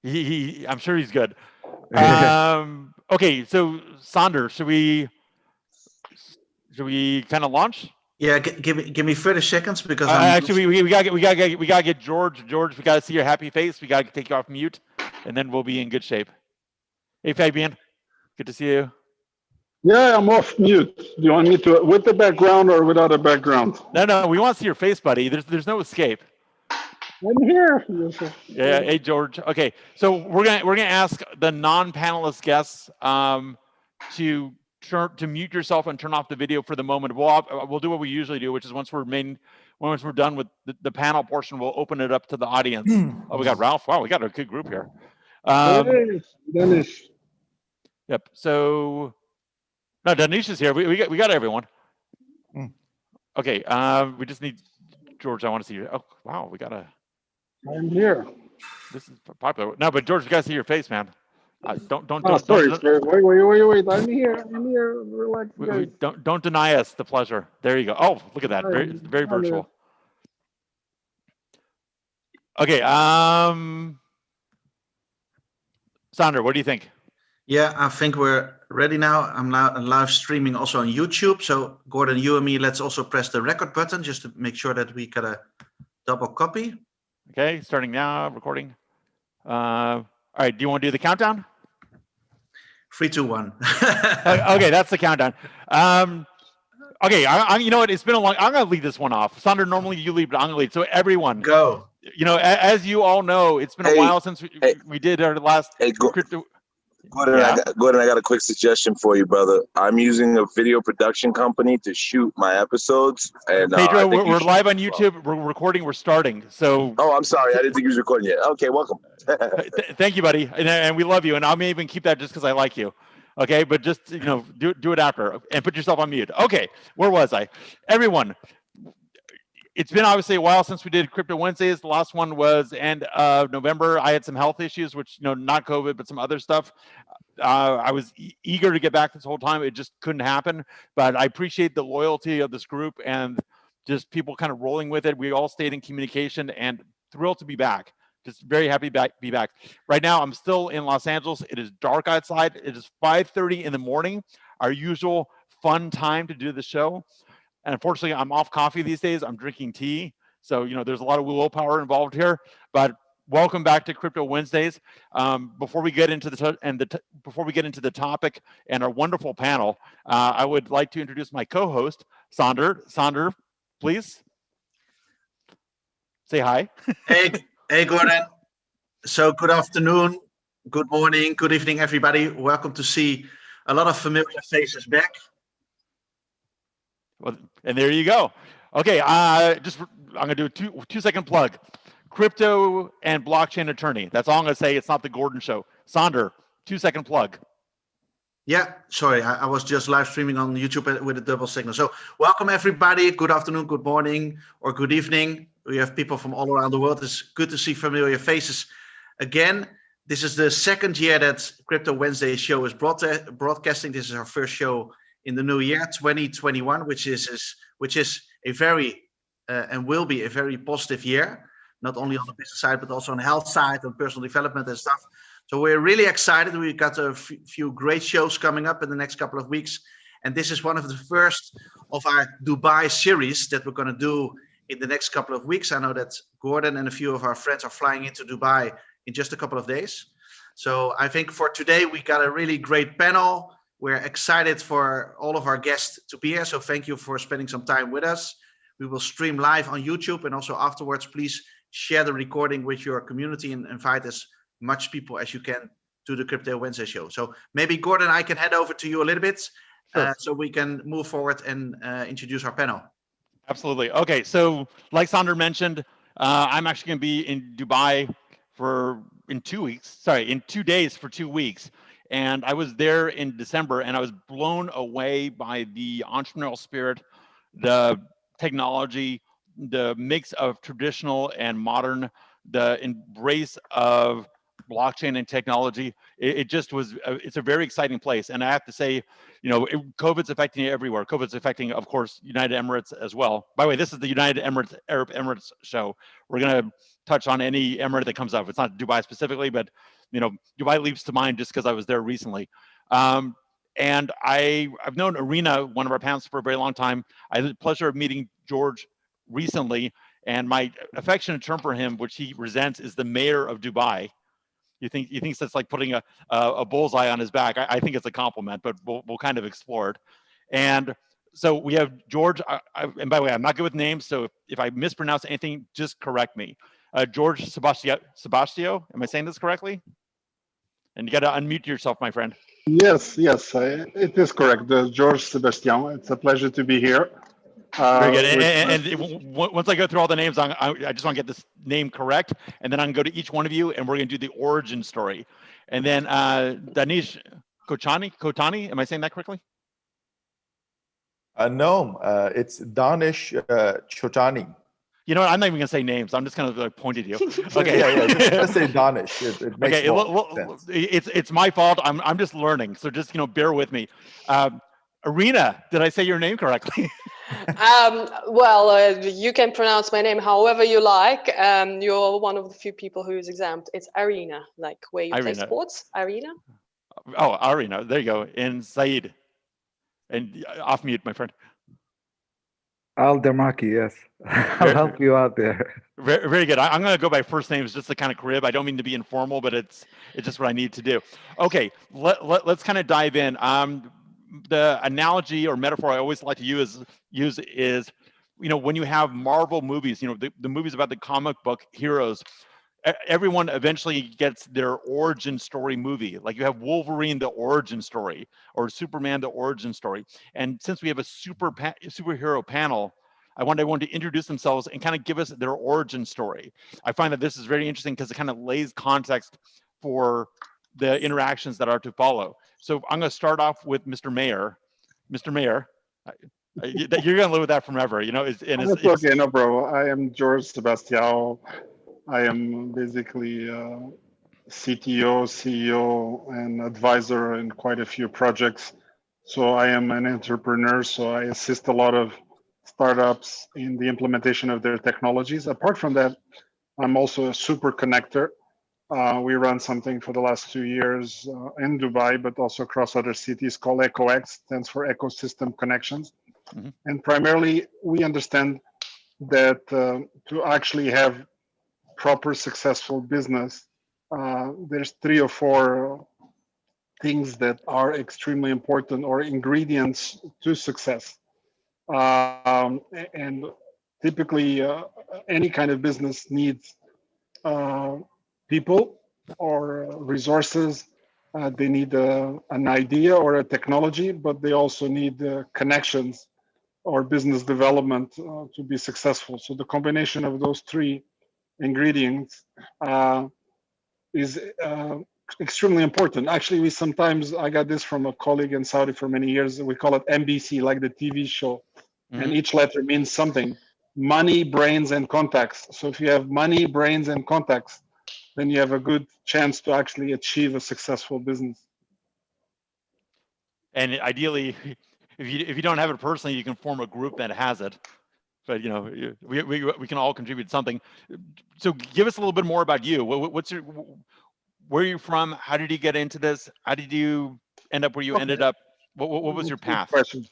I'm sure he's good. Okay, so Sander, should we kind of launch? Yeah, give me 30 seconds because actually we gotta get George. George, we gotta see your happy face. We gotta take you off mute, and then we'll be in good shape. Hey Fabian, good to see you. Yeah, I'm off mute. Do you want me to with the background or without a background? No, we want to see your face, buddy. There's no escape. I'm here. Yeah. Hey George. Okay, so we're gonna ask the non-panelist guests to mute yourself and turn off the video for the moment. We'll do what we usually do, which is once we're done with the panel portion, we'll open it up to the audience. Oh, we got Ralph. Wow, we got a good group here. Dennis. Yep. So no, Danish is here. We got everyone. Okay. We just need George. I want to see you. Oh wow, we got a. I'm here. This is popular. No, but George, we got to see your face, man. Don't. Sorry. Wait. I'm here. Relax, guys. Don't deny us the pleasure. There you go. Oh, look at that. Very virtual. Okay. Sander, what do you think? Yeah, I think we're ready now. I'm now live streaming also on YouTube. So Gordon, you and me, let's also press the record button just to make sure that we got a double copy. Okay, starting now, recording. All right, do you want to do the countdown? 3, 2, 1. Okay, that's the countdown. Okay, you know what? It's been a long. I'm gonna lead this one off. Sander, normally you lead, but I'm gonna lead. So everyone, go. You know, as you all know, it's been a while since we did our last crypto. Gordon, I got a quick suggestion for you, brother. I'm using a video production company to shoot my episodes, and Pedro, we're live on YouTube. We're recording. We're starting. So. Oh, I'm sorry. I didn't think you was recording yet. Okay, welcome. Thank you, buddy, and we love you. And I may even keep that just because I like you. Okay, but just do it after and put yourself on mute. Okay, where was I? Everyone. It's been obviously a while since we did Crypto Wednesdays. The last one was end of November. I had some health issues, which, not COVID, but some other stuff. I was eager to get back this whole time. It just couldn't happen. But I appreciate the loyalty of this group and just people kind of rolling with it. We all stayed in communication and thrilled to be back. Just very happy to be back. Right now, I'm still in Los Angeles. It is dark outside. It is 5:30 in the morning, our usual fun time to do the show. And unfortunately, I'm off coffee these days. I'm drinking tea. So, there's a lot of willpower involved here. But welcome back to Crypto Wednesdays. Before we get into the topic and our wonderful panel, I would like to introduce my co-host, Sander. Sander, please say hi. Hey, Gordon. So good afternoon, good morning, good evening, everybody. Welcome to see a lot of familiar faces back. Well, and there you go. Okay, I'm gonna do a two-second plug. Crypto and blockchain attorney. That's all I'm gonna say. It's not the Gordon show. Sander, 2-second plug. Yeah, sorry, I was just live streaming on YouTube with a double signal. So welcome everybody. Good afternoon, good morning, or good evening. We have people from all around the world. It's good to see familiar faces again. This is the second year that Crypto Wednesday show is broadcasting. This is our first show in the new year 2021, which is a very and will be a very positive year, not only on the business side but also on the health side and personal development and stuff. So we're really excited. We've got a few great shows coming up in the next couple of weeks, and this is one of the first of our Dubai series that we're going to do in the next couple of weeks. I know that Gordon and a few of our friends are flying into Dubai in just a couple of days. So I think for today we got a really great panel. We're excited for all of our guests to be here. So thank you for spending some time with us. We will stream live on YouTube, and also afterwards, please share the recording with your community and invite as much people as you can to the Crypto Wednesday show. So maybe Gordon, I can head over to you a little bit so we can move forward and introduce our panel. Absolutely. Okay, so like Sander mentioned, I'm actually going to be in Dubai in 2 days for 2 weeks. And I was there in December, and I was blown away by the entrepreneurial spirit, the technology, the mix of traditional and modern, the embrace of blockchain and technology. It just was, it's a very exciting place. And I have to say, COVID's affecting everywhere. COVID's affecting, of course, United Emirates as well. By the way, this is the United Emirates, Arab Emirates show. We're going to touch on any emirate that comes up. It's not Dubai specifically, but Dubai leaps to mind just because I was there recently. And I've known Arena, one of our panelists, for a very long time. I had the pleasure of meeting George recently, and my affectionate term for him, which he resents, is the mayor of Dubai. He thinks that's like putting a bullseye on his back. I think it's a compliment, but we'll kind of explore it. And so we have George, and by the way, I'm not good with names, so if I mispronounce anything, just correct me. George Sebastio, am I saying this correctly? And you got to unmute yourself, my friend. Yes, it is correct. George Sebastian. It's a pleasure to be here. Very good. And once I go through all the names, I just want to get this name correct, and then I'm going to go to each one of you, and we're going to do the origin story. And then Danish Kotani, am I saying that correctly? No, it's Danish Chotani. You know what? I'm not even going to say names. I'm just going to like point at you. Okay. Yeah. Just say Danish. It makes more sense. It's my fault. I'm just learning. So just bear with me. Arena, did I say your name correctly? Well, you can pronounce my name however you like. You're one of the few people who is exempt. It's Arena, like where you play sports. Arena. Oh, Arena. There you go. And Saeed. And off mute, my friend. Al Dermaki, yes. I'll help you out there. Very, very good. I'm going to go by first names just to kind of crib. I don't mean to be informal, but it's just what I need to do. Okay, let's kind of dive in. The analogy or metaphor I always like to use is, when you have Marvel movies, the movies about the comic book heroes, everyone eventually gets their origin story movie. Like you have Wolverine, the origin story, or Superman, the origin story. And since we have a superhero panel, I want everyone to introduce themselves and kind of give us their origin story. I find that this is very interesting because it kind of lays context for the interactions that are to follow. So I'm going to start off with Mr. Mayor. Mr. Mayor, you're going to live with that forever, It's okay, no, bro. I am George Sebastião. I am basically CTO, CEO, and advisor in quite a few projects. So I am an entrepreneur. So I assist a lot of startups in the implementation of their technologies. Apart from that, I'm also a super connector. We run something for the last 2 years in Dubai, but also across other cities called EcoX, stands for Ecosystem Connections. Mm-hmm. And primarily, we understand that to actually have proper successful business, there's 3 or 4 things that are extremely important, or ingredients to success. And typically, any kind of business needs people or resources. They need an idea or a technology, but they also need connections or business development to be successful. So the combination of those 3 ingredients is extremely important. Actually, I got this from a colleague in Saudi for many years. We call it MBC, like the TV show. Mm-hmm. And each letter means something: money, brains, and contacts. So if you have money, brains, and contacts, then you have a good chance to actually achieve a successful business. And ideally, if you don't have it personally, you can form a group that has it. But we can all contribute something. So give us a little bit more about you. Where are you from? How did you get into this? How did you end up where you ended up? What was your path? Question.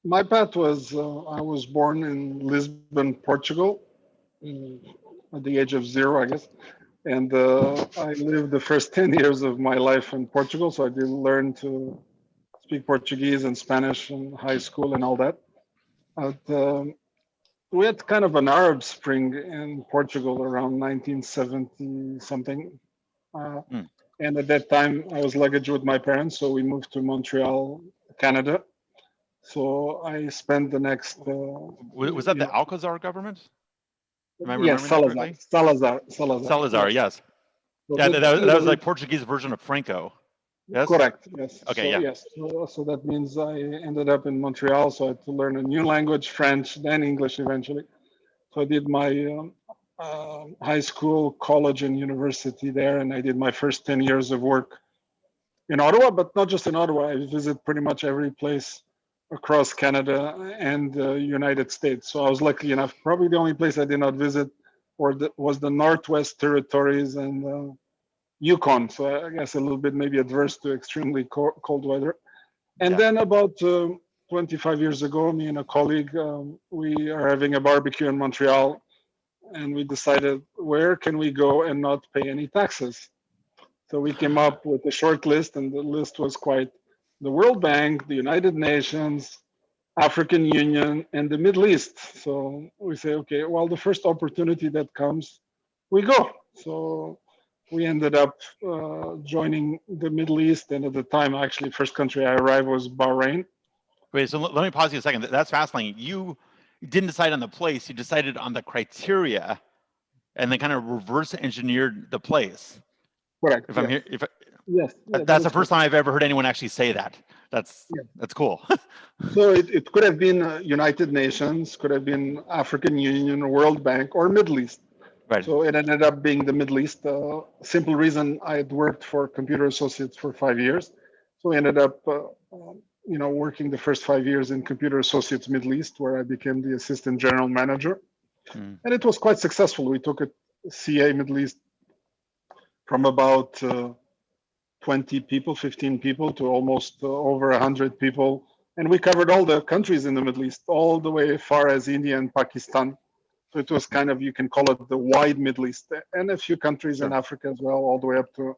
My path was, I was born in Lisbon, Portugal, at the age of 0, I guess. And I lived the first 10 years of my life in Portugal. So I did learn to speak Portuguese and Spanish in high school and all that. But we had kind of an Arab Spring in Portugal around 1970 something. And at that time, I was luggage with my parents. So we moved to Montreal, Canada. So I spent the next. Was that the Alcazar government? Yes, Salazar. Salazar, yes. So yeah, that was like Portuguese version of Franco. Yes? Correct, yes. Okay, so, yeah. Yes. So that means I ended up in Montreal, so I had to learn a new language, French, then English eventually. So I did my high school, college, and university there, and I did my first 10 years of work in Ottawa, but not just in Ottawa. I visit pretty much every place across Canada and the United States. So I was lucky enough. Probably the only place I did not visit was the Northwest Territories and Yukon. So I guess a little bit maybe adverse to extremely cold weather. And then about 25 years ago, me and a colleague, we are having a barbecue in Montreal, and we decided, where can we go and not pay any taxes? So we came up with a short list, and the list was quite the World Bank, the United Nations, African Union, and the Middle East. So we say, okay, well, the first opportunity that comes, we go. So we ended up joining the Middle East, and at the time, actually, first country I arrived was Bahrain. Wait, so let me pause you a second. That's fascinating. You didn't decide on the place; you decided on the criteria, and then kind of reverse engineered the place. Correct. If I'm here, yes, that's the first time I've ever heard anyone actually say that. That's cool. So it could have been United Nations, could have been African Union, World Bank, or Middle East. Right. So it ended up being the Middle East. Simple reason, I had worked for Computer Associates for 5 years. So I ended up working the first 5 years in Computer Associates Middle East, where I became the assistant general manager. And it was quite successful. We took a CA Middle East from about 20 people, 15 people to almost over 100 people. And we covered all the countries in the Middle East, all the way far as India and Pakistan. So it was kind of, you can call it the wide Middle East, and a few countries in Africa as well, all the way up to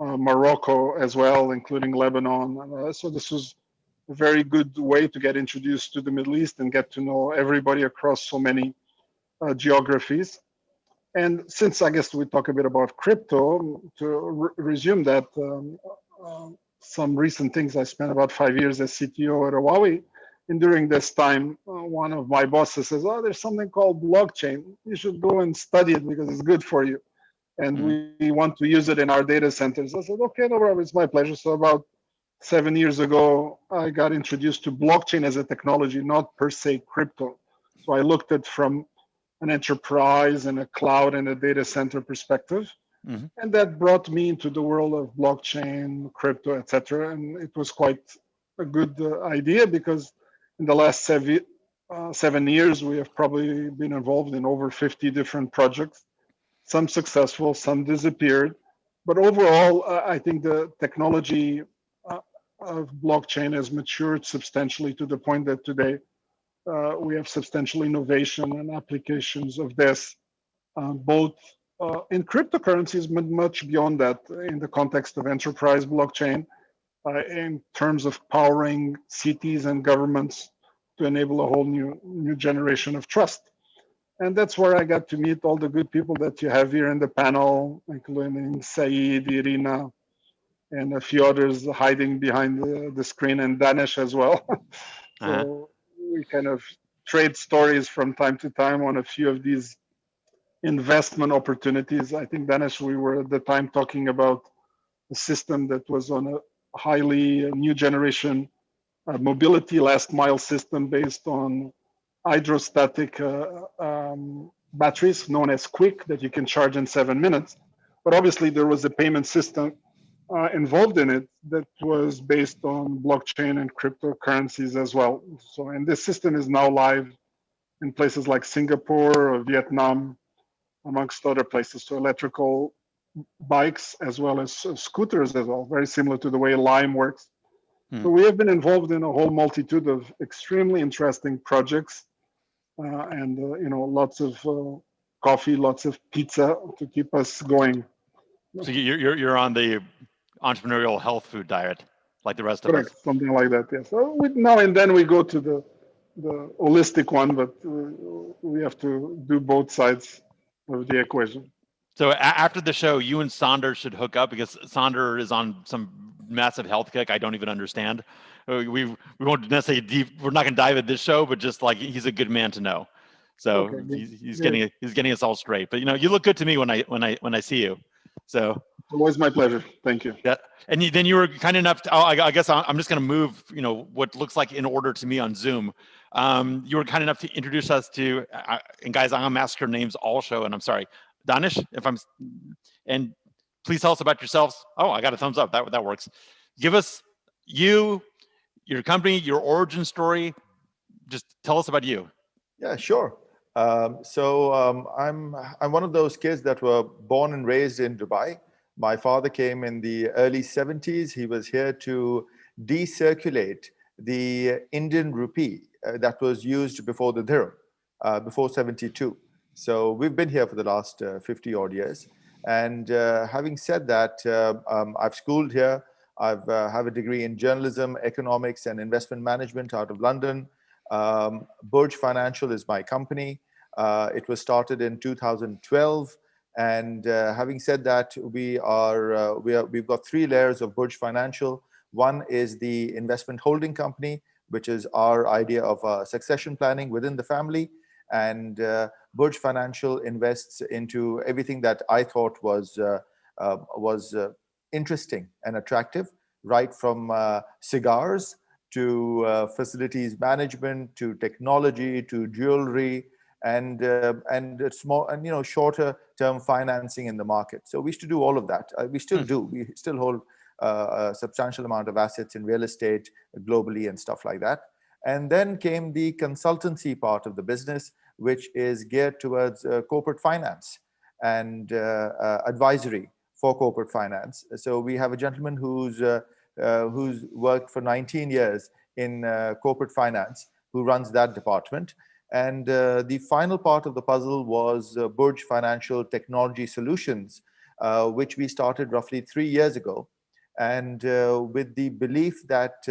Morocco as well, including Lebanon. So this was a very good way to get introduced to the Middle East and get to know everybody across so many geographies. And since I guess we talk a bit about crypto, to resume that, some recent things, I spent about 5 years as CTO at Huawei. And during this time, one of my bosses says, oh, there's something called blockchain. You should go and study it because it's good for you. And we want to use it in our data centers. I said, okay, no problem, it's my pleasure. So about 7 years ago, I got introduced to blockchain as a technology, not per se crypto. So I looked at from an enterprise and a cloud and a data center perspective. And that brought me into the world of blockchain, crypto, etc. And it was quite a good idea because in the last 7 years, we have probably been involved in over 50 different projects, some successful, some disappeared. But overall, I think the technology of blockchain has matured substantially to the point that today we have substantial innovation and applications of this, both in cryptocurrencies, but much beyond that in the context of enterprise blockchain, in terms of powering cities and governments to enable a whole new generation of trust. And that's where I got to meet all the good people that you have here in the panel, including Saeed, Irina, and a few others hiding behind the screen, and Danish as well. So we kind of trade stories from time to time on a few of these investment opportunities. I think, Danish, we were at the time talking about a system that was on a highly new generation mobility last mile system based on hydrostatic batteries known as Quick that you can charge in 7 minutes. But obviously there was a payment system involved in it that was based on blockchain and cryptocurrencies as well. So, and this system is now live in places like Singapore or Vietnam, amongst other places. So electrical bikes as well as scooters as well, very similar to the way Lime works. So we have been involved in a whole multitude of extremely interesting projects, and lots of coffee, lots of pizza to keep us going. So you're on the entrepreneurial health food diet, like the rest of us. Something like that. Yes. So now and then we go to the holistic one, but we have to do both sides of the equation. So after the show, you and Sonder should hook up because Sonder is on some massive health kick I don't even understand. We won't necessarily we're not going to dive at this show, but just like he's a good man to know. So he's getting us all straight. But you look good to me when I see you. So always my pleasure. Thank you. Yeah, and then you were kind enough to. I guess I'm just going to move. What looks like in order to me on Zoom. You were kind enough to introduce us to. And guys, I'm gonna ask your names all show, and I'm sorry, Danish. And please tell us about yourselves. Oh, I got a thumbs up. That works. Give us your company, your origin story. Just tell us about you. Yeah, sure. I'm one of those kids that were born and raised in Dubai. My father came in the early 70s. He was here to decirculate the Indian rupee that was used before the dirham, before 72. So we've been here for the last 50 odd years. And having said that, I've schooled here. I have a degree in journalism, economics, and investment management out of London. Burj Financial is my company. It was started in 2012. And having said that, we've got 3 layers of Burj Financial. One is the investment holding company, which is our idea of succession planning within the family. And Burj Financial invests into everything that I thought was interesting and attractive, right from cigars to facilities management, to technology, to jewelry, and small and shorter term financing in the market. So we used to do all of that. We still do. We still hold a substantial amount of assets in real estate globally and stuff like that. And then came the consultancy part of the business, which is geared towards corporate finance and advisory for corporate finance. So we have a gentleman who's worked for 19 years in corporate finance, who runs that department. And the final part of the puzzle was Burj Financial Technology Solutions, which we started roughly 3 years ago. And with the belief that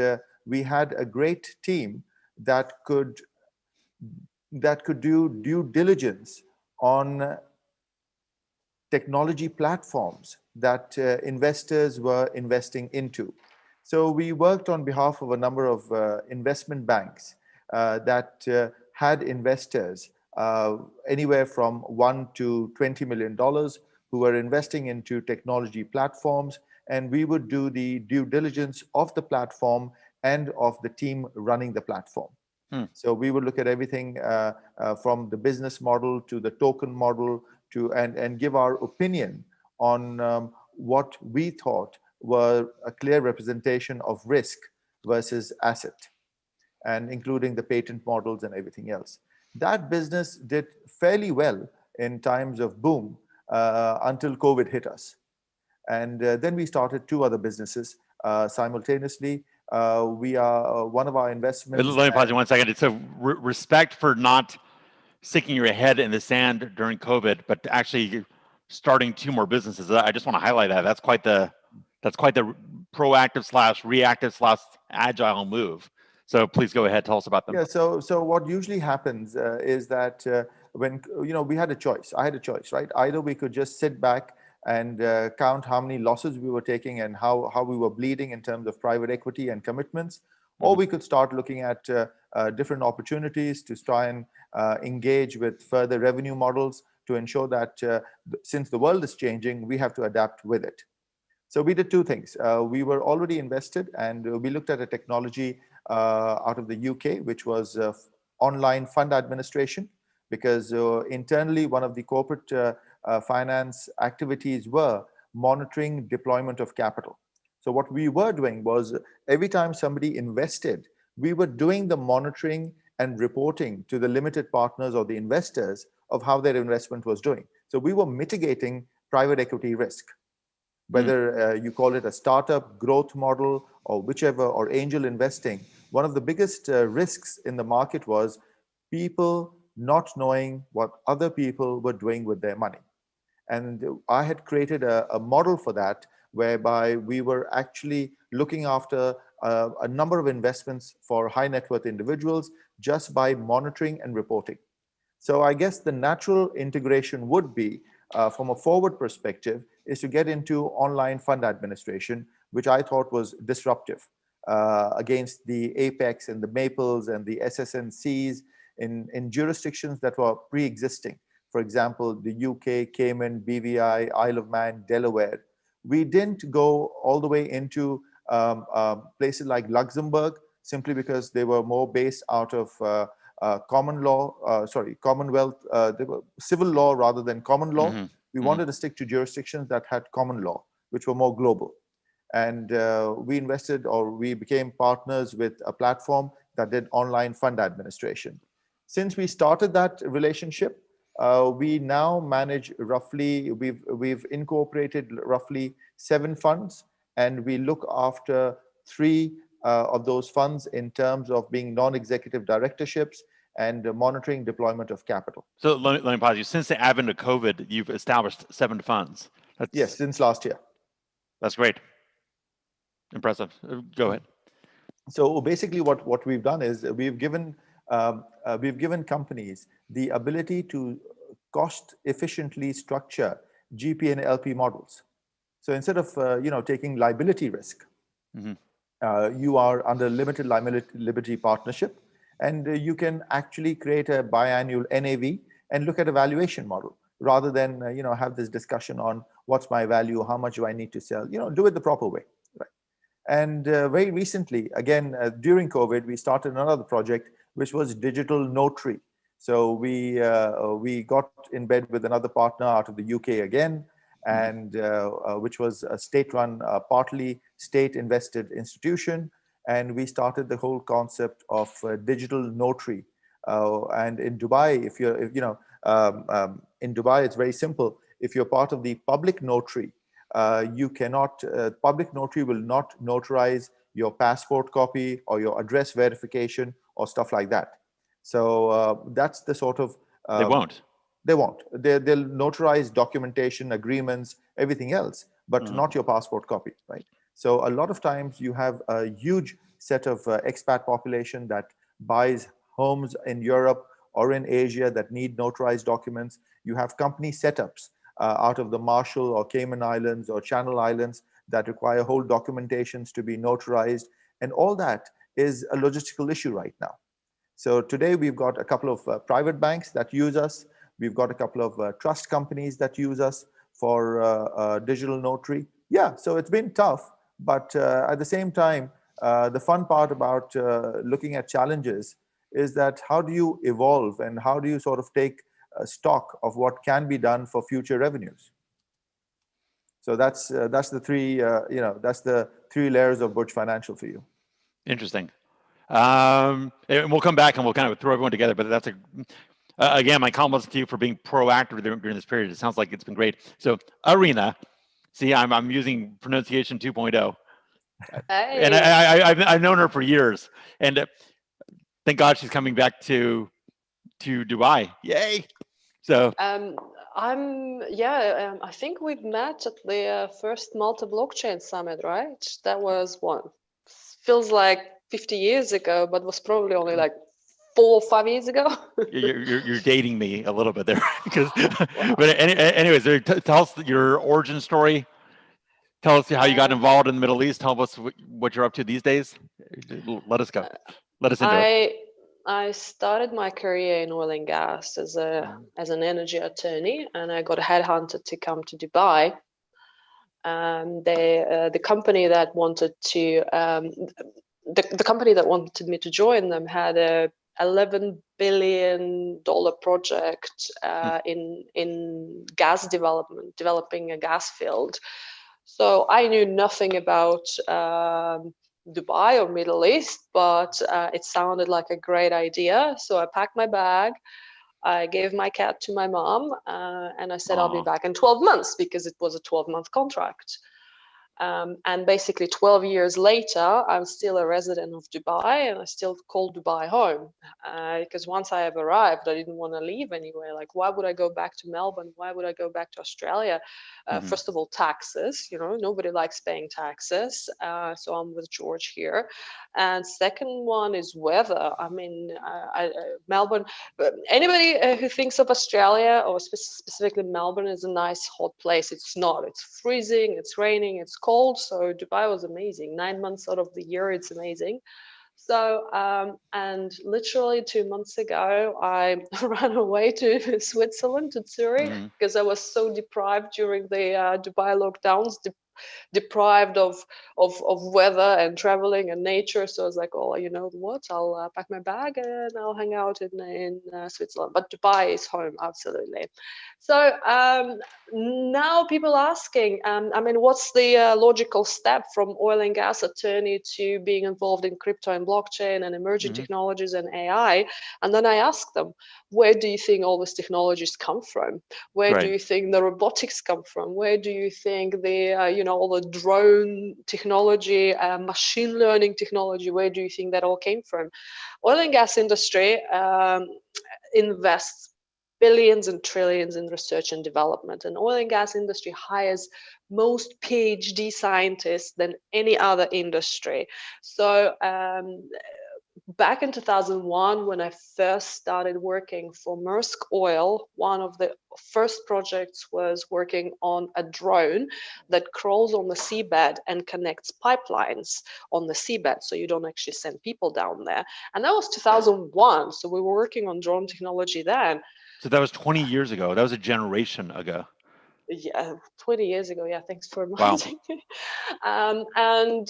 we had a great team that could do due diligence on technology platforms that investors were investing into. So we worked on behalf of a number of investment banks that had investors anywhere from $1 to $20 million who were investing into technology platforms, and we would do the due diligence of the platform and of the team running the platform. So we would look at everything from the business model to the token model and give our opinion on what we thought were a clear representation of risk versus asset, and including the patent models and everything else. That business did fairly well in times of boom until COVID hit us. And then we started 2 other businesses simultaneously. We are one of our investments. Let me pause you 1 second. It's a respect for not sticking your head in the sand during COVID, but actually starting 2 more businesses. I just want to highlight that. That's quite the proactive / reactive / agile move. So please go ahead. Tell us about them. Yeah. So what usually happens is that when we had a choice. I had a choice, right? Either we could just sit back and count how many losses we were taking and how we were bleeding in terms of private equity and commitments, or we could start looking at different opportunities to try and engage with further revenue models to ensure that since the world is changing, we have to adapt with it. So we did 2 things. We were already invested, and we looked at a technology out of the UK, which was online fund administration, because internally one of the corporate finance activities were monitoring deployment of capital. So what we were doing was every time somebody invested, we were doing the monitoring and reporting to the limited partners or the investors of how their investment was doing. So we were mitigating private equity risk, whether you call it a startup growth model or whichever, or angel investing. One of the biggest risks in the market was people not knowing what other people were doing with their money. And I had created a model for that, whereby we were actually looking after a number of investments for high net worth individuals just by monitoring and reporting. So I guess the natural integration would be, from a forward perspective, is to get into online fund administration, which I thought was disruptive against the Apex and the Maples and the SSNCs in jurisdictions that were pre-existing. For example, the UK, Cayman, BVI, Isle of Man, Delaware. We didn't go all the way into places like Luxembourg, simply because they were more based out of Commonwealth, civil law rather than common law. We wanted to stick to jurisdictions that had common law, which were more global. And we became partners with a platform that did online fund administration. Since we started that relationship, we now manage roughly, we've incorporated roughly 7 funds, and we look after 3 of those funds in terms of being non-executive directorships and monitoring deployment of capital. So let me pause you. Since the advent of COVID, you've established 7 funds. Yes, since last year. That's great. Impressive. Go ahead. So basically what we've done is we've given companies the ability to cost efficiently structure GP and LP models. So instead of taking liability risk, you are under limited liability partnership, and you can actually create a biannual NAV and look at a valuation model rather than have this discussion on what's my value, how much do I need to sell. Do it the proper way. Right? And very recently, again during COVID, we started another project which was digital notary. So we got in bed with another partner out of the UK again, and which was a state-run, partly state-invested institution, and we started the whole concept of digital notary. And in Dubai, in Dubai, it's very simple. If you're part of the public notary, you cannot. Public notary will not notarize your passport copy or your address verification or stuff like that. So that's the sort of they won't. They won't. They'll notarize documentation, agreements, everything else, but not your passport copy, right? So a lot of times you have a huge set of expat population that buys homes in Europe or in Asia that need notarized documents. You have company setups out of the Marshall or Cayman Islands or Channel Islands that require whole documentations to be notarized. And all that is a logistical issue right now. So today we've got a couple of private banks that use us. We've got a couple of trust companies that use us for digital notary. Yeah, so it's been tough, but at the same time, the fun part about looking at challenges is that how do you evolve and how do you sort of take stock of what can be done for future revenues? So that's the 3 that's the 3 layers of Burj Financial for you. Interesting. And we'll come back and we'll kind of throw everyone together, but that's again, my compliments to you for being proactive during this period. It sounds like it's been great. So Arina, see, I'm using pronunciation 2.0. Hey. And I've known her for years, and thank God she's coming back to Dubai. Yay! So I think we've met at the first multi-blockchain summit, right? That was feels like 50 years ago, but was probably only like 4 or 5 years ago. You're dating me a little bit there, because. Wow. But anyways, tell us your origin story. Tell us how you got involved in the Middle East. Tell us what you're up to these days. Let us go. Let us into it. I started my career in oil and gas as an energy attorney, and I got headhunted to come to Dubai. The company that wanted to the company that wanted me to join them had a $11 billion project in gas development, developing a gas field. So I knew nothing about Dubai or Middle East, but it sounded like a great idea. So I packed my bag, I gave my cat to my mom, and I said, I'll be back in 12 months because it was a 12-month contract. And basically 12 years later, I'm still a resident of Dubai, and I still call Dubai home, because once I have arrived, I didn't want to leave anywhere. Like, why would I go back to Melbourne? Why would I go back to Australia? First of all, taxes, nobody likes paying taxes. So I'm with George here. And second one is weather. I mean, Melbourne, anybody who thinks of Australia or specifically Melbourne is a nice hot place. It's not. It's freezing, it's raining, it's cold. So Dubai was amazing. 9 months out of the year, it's amazing. So, and literally 2 months ago, I ran away to Switzerland, to Zurich, because I was so deprived during the Dubai lockdowns, deprived of weather and traveling and nature. So I was like, oh, you know what? I'll pack my bag and I'll hang out in Switzerland. But Dubai is home, absolutely. So now people asking, I mean, what's the logical step from oil and gas attorney to being involved in crypto and blockchain and emerging technologies and AI? And then I ask them, where do you think all these technologies come from? Where do Right. you think the robotics come from? Where do you think the, all the drone technology, machine learning technology, where do you think that all came from? Oil and gas industry invests billions and trillions in research and development, and oil and gas industry hires most PhD scientists than any other industry. So back in 2001, when I first started working for Maersk Oil, one of the first projects was working on a drone that crawls on the seabed and connects pipelines on the seabed, so you don't actually send people down there. And that was 2001, so we were working on drone technology then. So that was 20 years ago. That was a generation ago. Yeah, 20 years ago. Yeah, thanks for Wow. reminding me. And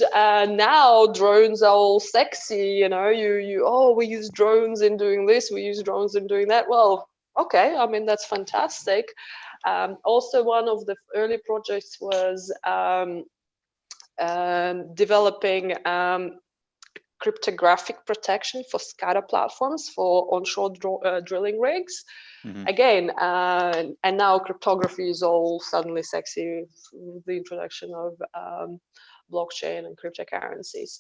now drones are all sexy. We use drones in doing this, we use drones in doing that. Well, okay, I mean, that's fantastic. Also, one of the early projects was developing cryptographic protection for SCADA platforms for onshore drilling rigs. Mhm. Again, and now cryptography is all suddenly sexy with the introduction of blockchain and cryptocurrencies.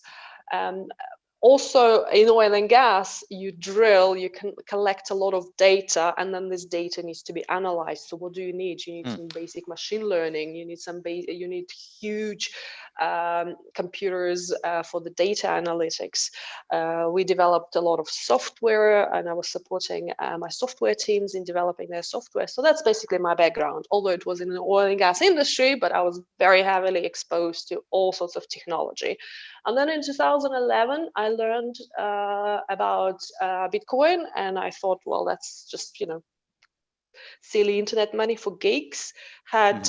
Also, in oil and gas, you drill, you can collect a lot of data, and then this data needs to be analyzed. So what do you need? You need some basic machine learning. You need you need huge computers for the data analytics. We developed a lot of software, and I was supporting my software teams in developing their software. So that's basically my background, although it was in the oil and gas industry, but I was very heavily exposed to all sorts of technology. And then in 2011, I learned about Bitcoin, and I thought, well, that's just, silly internet money for geeks. Had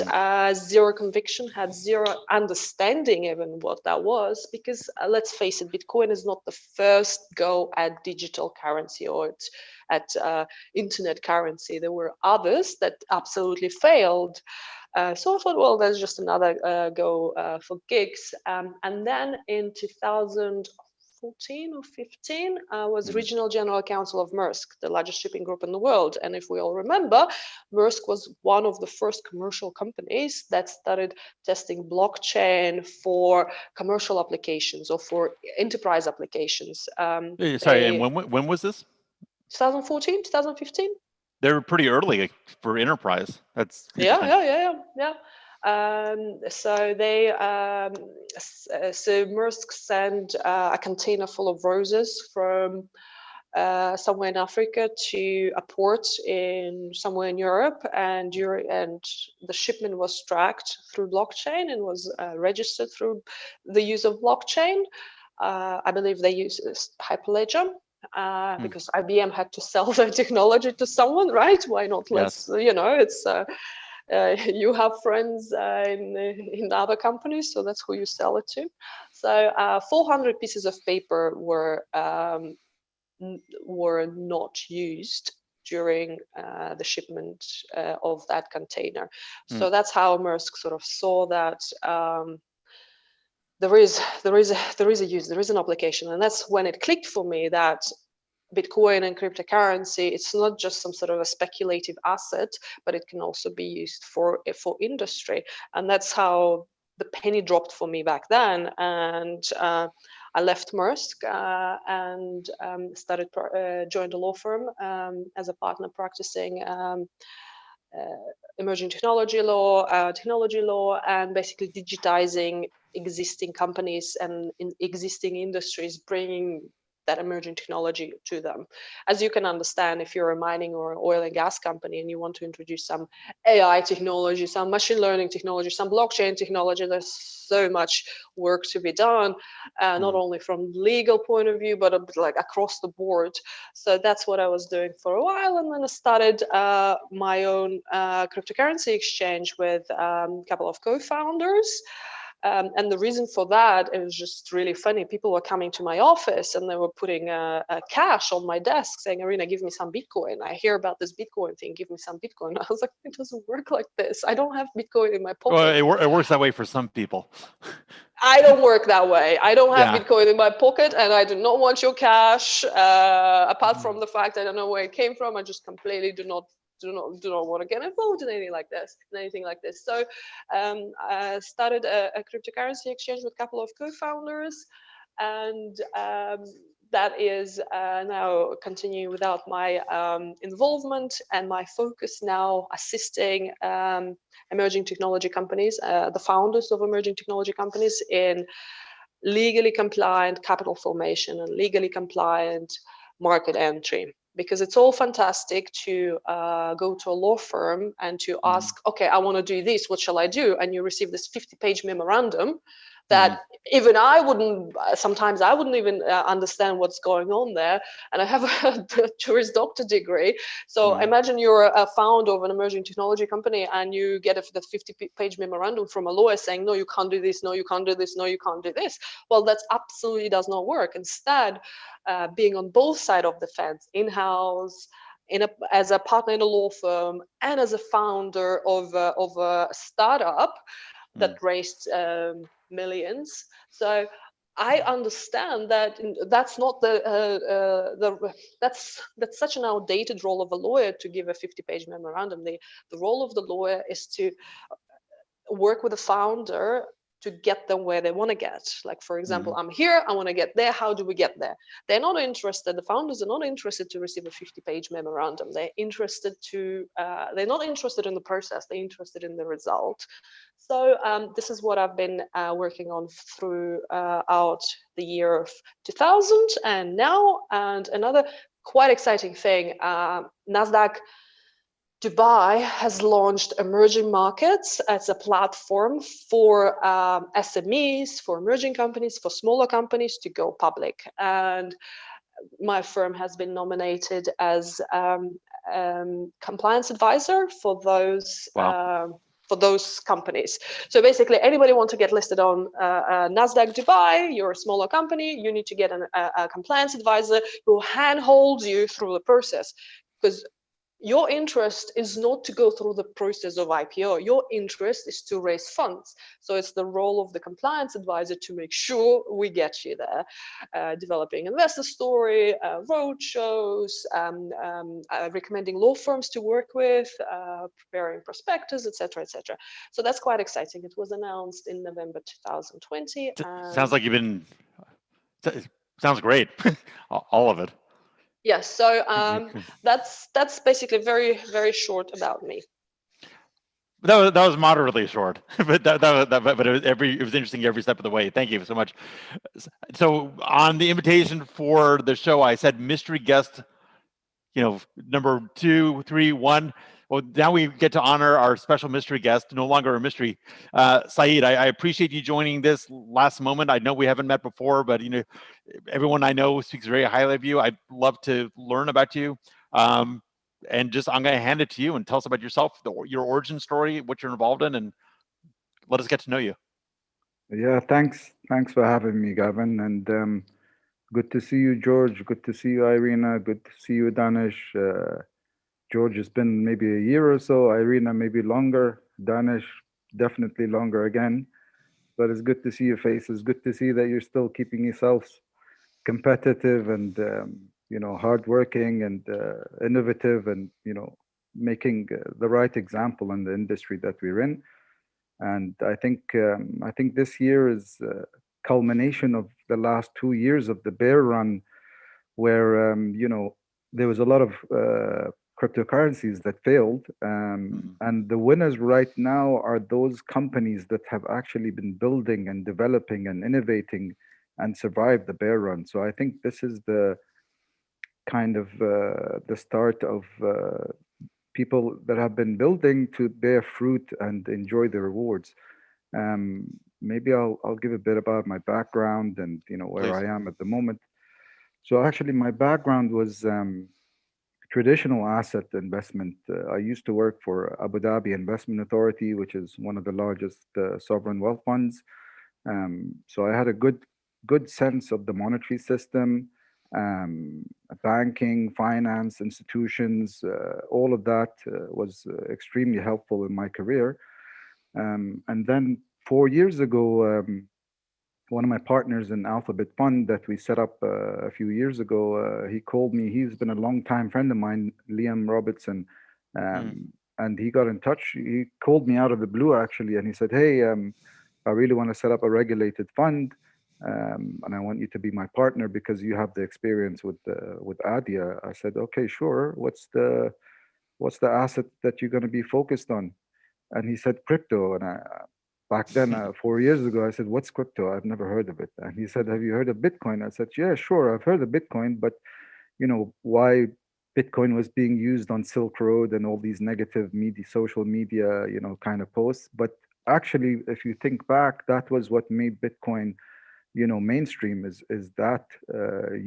zero conviction, had zero understanding even what that was, because let's face it, Bitcoin is not the first go at digital currency or at internet currency. There were others that absolutely failed. So I thought, well, that's just another go for gigs. And then in 2014 or 15, I was regional general counsel of Maersk, the largest shipping group in the world. And if we all remember, Maersk was one of the first commercial companies that started testing blockchain for commercial applications or for enterprise applications. Sorry, and when was this? 2014, 2015. They were pretty early for enterprise. That's interesting. Yeah. So they, so Maersk sent a container full of roses from somewhere in Africa to a port in somewhere in Europe, and the shipment was tracked through blockchain and was registered through the use of blockchain. I believe they use Hyperledger. Because IBM had to sell their technology to someone, right? Why not? Let's, it's you have friends in other companies, so that's who you sell it to. So 400 pieces of paper were not used during the shipment of that container. So that's how Maersk sort of saw that. There is a use, there is an application, and that's when it clicked for me that Bitcoin and cryptocurrency, it's not just some sort of a speculative asset, but it can also be used for industry. And that's how the penny dropped for me back then. And I left Maersk and joined a law firm as a partner practicing emerging technology law, and basically digitizing existing companies and in existing industries, bringing that emerging technology to them. As you can understand, if you're a mining or oil and gas company and you want to introduce some AI technology, some machine learning technology, some blockchain technology, there's so much work to be done, not only from legal point of view, but like across the board. So that's what I was doing for a while. And then I started my own cryptocurrency exchange with a couple of co-founders. And the reason for that, it was just really funny. People were coming to my office and they were putting a cash on my desk saying, Irina, give me some Bitcoin. I hear about this Bitcoin thing, give me some Bitcoin. I was like, it doesn't work like this. I don't have Bitcoin in my pocket. Well, it works that way for some people. I don't work that way. I don't have Yeah. Bitcoin in my pocket, and I do not want your cash. Apart from the fact I don't know where it came from, I just completely do not want to get involved in anything like this. So I started a cryptocurrency exchange with a couple of co-founders, and that is now continuing without my involvement, and my focus now assisting emerging technology companies, the founders of emerging technology companies, in legally compliant capital formation and legally compliant market entry. Because it's all fantastic to go to a law firm and to ask, okay, I want to do this, what shall I do? And you receive this 50-page memorandum that even I wouldn't, sometimes I wouldn't even understand what's going on there. And I have a Juris Doctor degree. So imagine you're a founder of an emerging technology company and you get the 50-page memorandum from a lawyer saying, no, you can't do this, no, you can't do this, no, you can't do this. Well, that absolutely does not work. Instead, being on both sides of the fence, in-house, as a partner in a law firm, and as a founder of a startup that raised millions. So I understand that that's not that's such an outdated role of a lawyer to give a 50-page memorandum. The role of the lawyer is to work with the founder to get them where they want to get. Like, for example, I'm here, I want to get there. How do we get there? They're not interested. The founders are not interested to receive a 50-page memorandum. They're interested to, they're not interested in the process. They're interested in the result. So this is what I've been working on throughout the year of 2000 and now. And another quite exciting thing, NASDAQ Dubai has launched Emerging Markets as a platform for SMEs, for emerging companies, for smaller companies to go public. And my firm has been nominated as compliance advisor for those companies. So basically, anybody want to get listed on NASDAQ Dubai, you're a smaller company, you need to get a compliance advisor who handholds you through the process. Because your interest is not to go through the process of IPO. Your interest is to raise funds. So it's the role of the compliance advisor to make sure we get you there. Developing investor story, road shows, recommending law firms to work with, preparing prospectus, etc., etc. So that's quite exciting. It was announced in November 2020. Sounds like you've been. Sounds great. All of it. Yes, so that's basically very, very short about me. That was moderately short, but but it was interesting every step of the way. Thank you so much. So on the invitation for the show, I said mystery guest, number 2, 3, 1. Well, now we get to honor our special mystery guest, no longer a mystery. Saeed, I appreciate you joining this last moment. I know we haven't met before, but everyone I know speaks very highly of you. I'd love to learn about you. And just, I'm going to hand it to you and tell us about yourself, your origin story, what you're involved in, and let us get to know you. Yeah, thanks for having me, Gavin. And good to see you, George. Good to see you, Irina. Good to see you, Danish. George, it's been maybe a year or so. Irina, maybe longer. Danish, definitely longer again. But it's good to see your faces. Good to see that you're still keeping yourselves competitive and hardworking and innovative, and making the right example in the industry that we're in. And I think this year is a culmination of the last 2 years of the bear run, where there was a lot of cryptocurrencies that failed, and the winners right now are those companies that have actually been building and developing and innovating and survived the bear run. So I think this is the kind of the start of people that have been building to bear fruit and enjoy the rewards. Maybe I'll give a bit about my background and where Please. I am at the moment. So actually, my background was traditional asset investment. I used to work for Abu Dhabi Investment Authority, which is one of the largest sovereign wealth funds. So I had a good sense of the monetary system, banking, finance, institutions, all of that was extremely helpful in my career. And then 4 years ago, one of my partners in Alphabet Fund that we set up a few years ago, he called me. He's been a long-time friend of mine, Liam Robertson, and he got in touch. He called me out of the blue, actually, and he said, "Hey, I really want to set up a regulated fund, and I want you to be my partner because you have the experience with ADIA." I said, "Okay, sure. What's the asset that you're going to be focused on?" And he said, "Crypto." And back then, 4 years ago, I said, "What's crypto? I've never heard of it." And he said, "Have you heard of Bitcoin?" I said, "Yeah, sure. I've heard of Bitcoin, but why Bitcoin was being used on Silk Road and all these negative media, social media, kind of posts. But actually, if you think back, that was what made Bitcoin, mainstream is that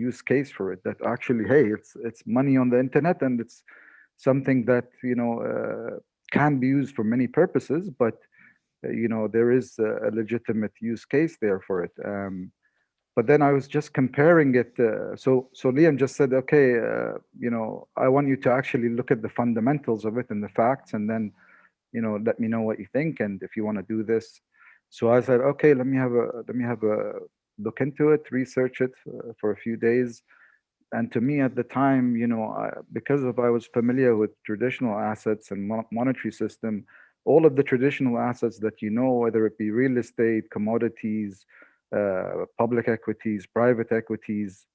use case for it. That actually, hey, it's money on the internet, and it's something that can be used for many purposes, but there is a legitimate use case there for it. But then I was just comparing it. So Liam just said, "Okay, I want you to actually look at the fundamentals of it and the facts, and then let me know what you think and if you want to do this." So I said, "Okay, let me have a look into it, research it for a few days." And to me at the time, because I was familiar with traditional assets and monetary system, all of the traditional assets that whether it be real estate, commodities, public equities, private equities,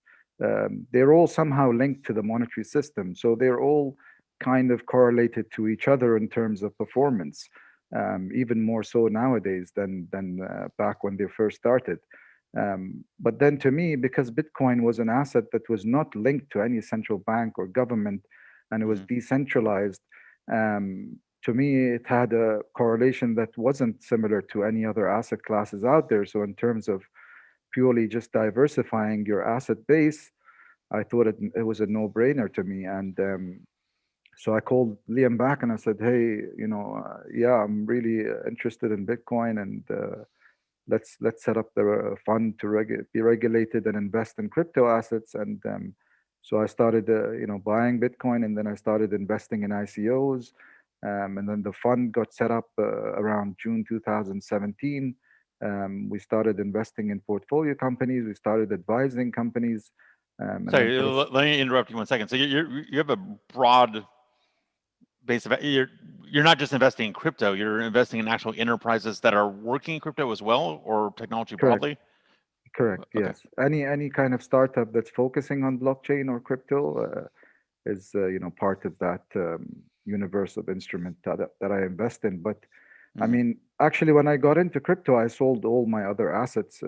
they're all somehow linked to the monetary system. So they're all kind of correlated to each other in terms of performance, even more so nowadays than back when they first started. But then to me, because Bitcoin was an asset that was not linked to any central bank or government, and it was decentralized, to me, it had a correlation that wasn't similar to any other asset classes out there. So in terms of purely just diversifying your asset base, I thought it was a no-brainer to me. And so I called Liam back and I said, "Hey, yeah, I'm really interested in Bitcoin, and let's set up the fund to be regulated and invest in crypto assets." And so I started, buying Bitcoin, and then I started investing in ICOs. And then the fund got set up around June 2017. We started investing in portfolio companies. We started advising companies. Sorry, let me interrupt you 1 second. So you have a broad base of, you're not just investing in crypto, you're investing in actual enterprises that are working in crypto as well, or technology broadly? Correct. Okay. Yes. Any kind of startup that's focusing on blockchain or crypto is part of that universe of instrument that I invest in. But I mean, actually, when I got into crypto, I sold all my other assets.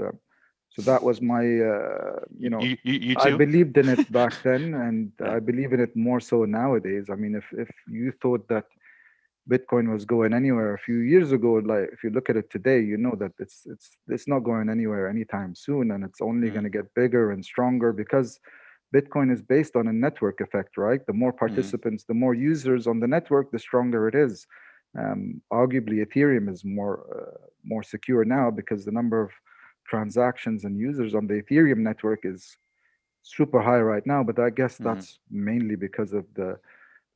So that was my, You too? I believed in it back then, and I believe in it more so nowadays. I mean, if you thought that Bitcoin was going anywhere a few years ago, like if you look at it today, you know that it's not going anywhere anytime soon, and it's only going to get bigger and stronger because Bitcoin is based on a network effect, right? The more participants, the more users on the network, the stronger it is. Arguably, Ethereum is more secure now because the number of transactions and users on the Ethereum network is super high right now. But I guess that's mainly because of the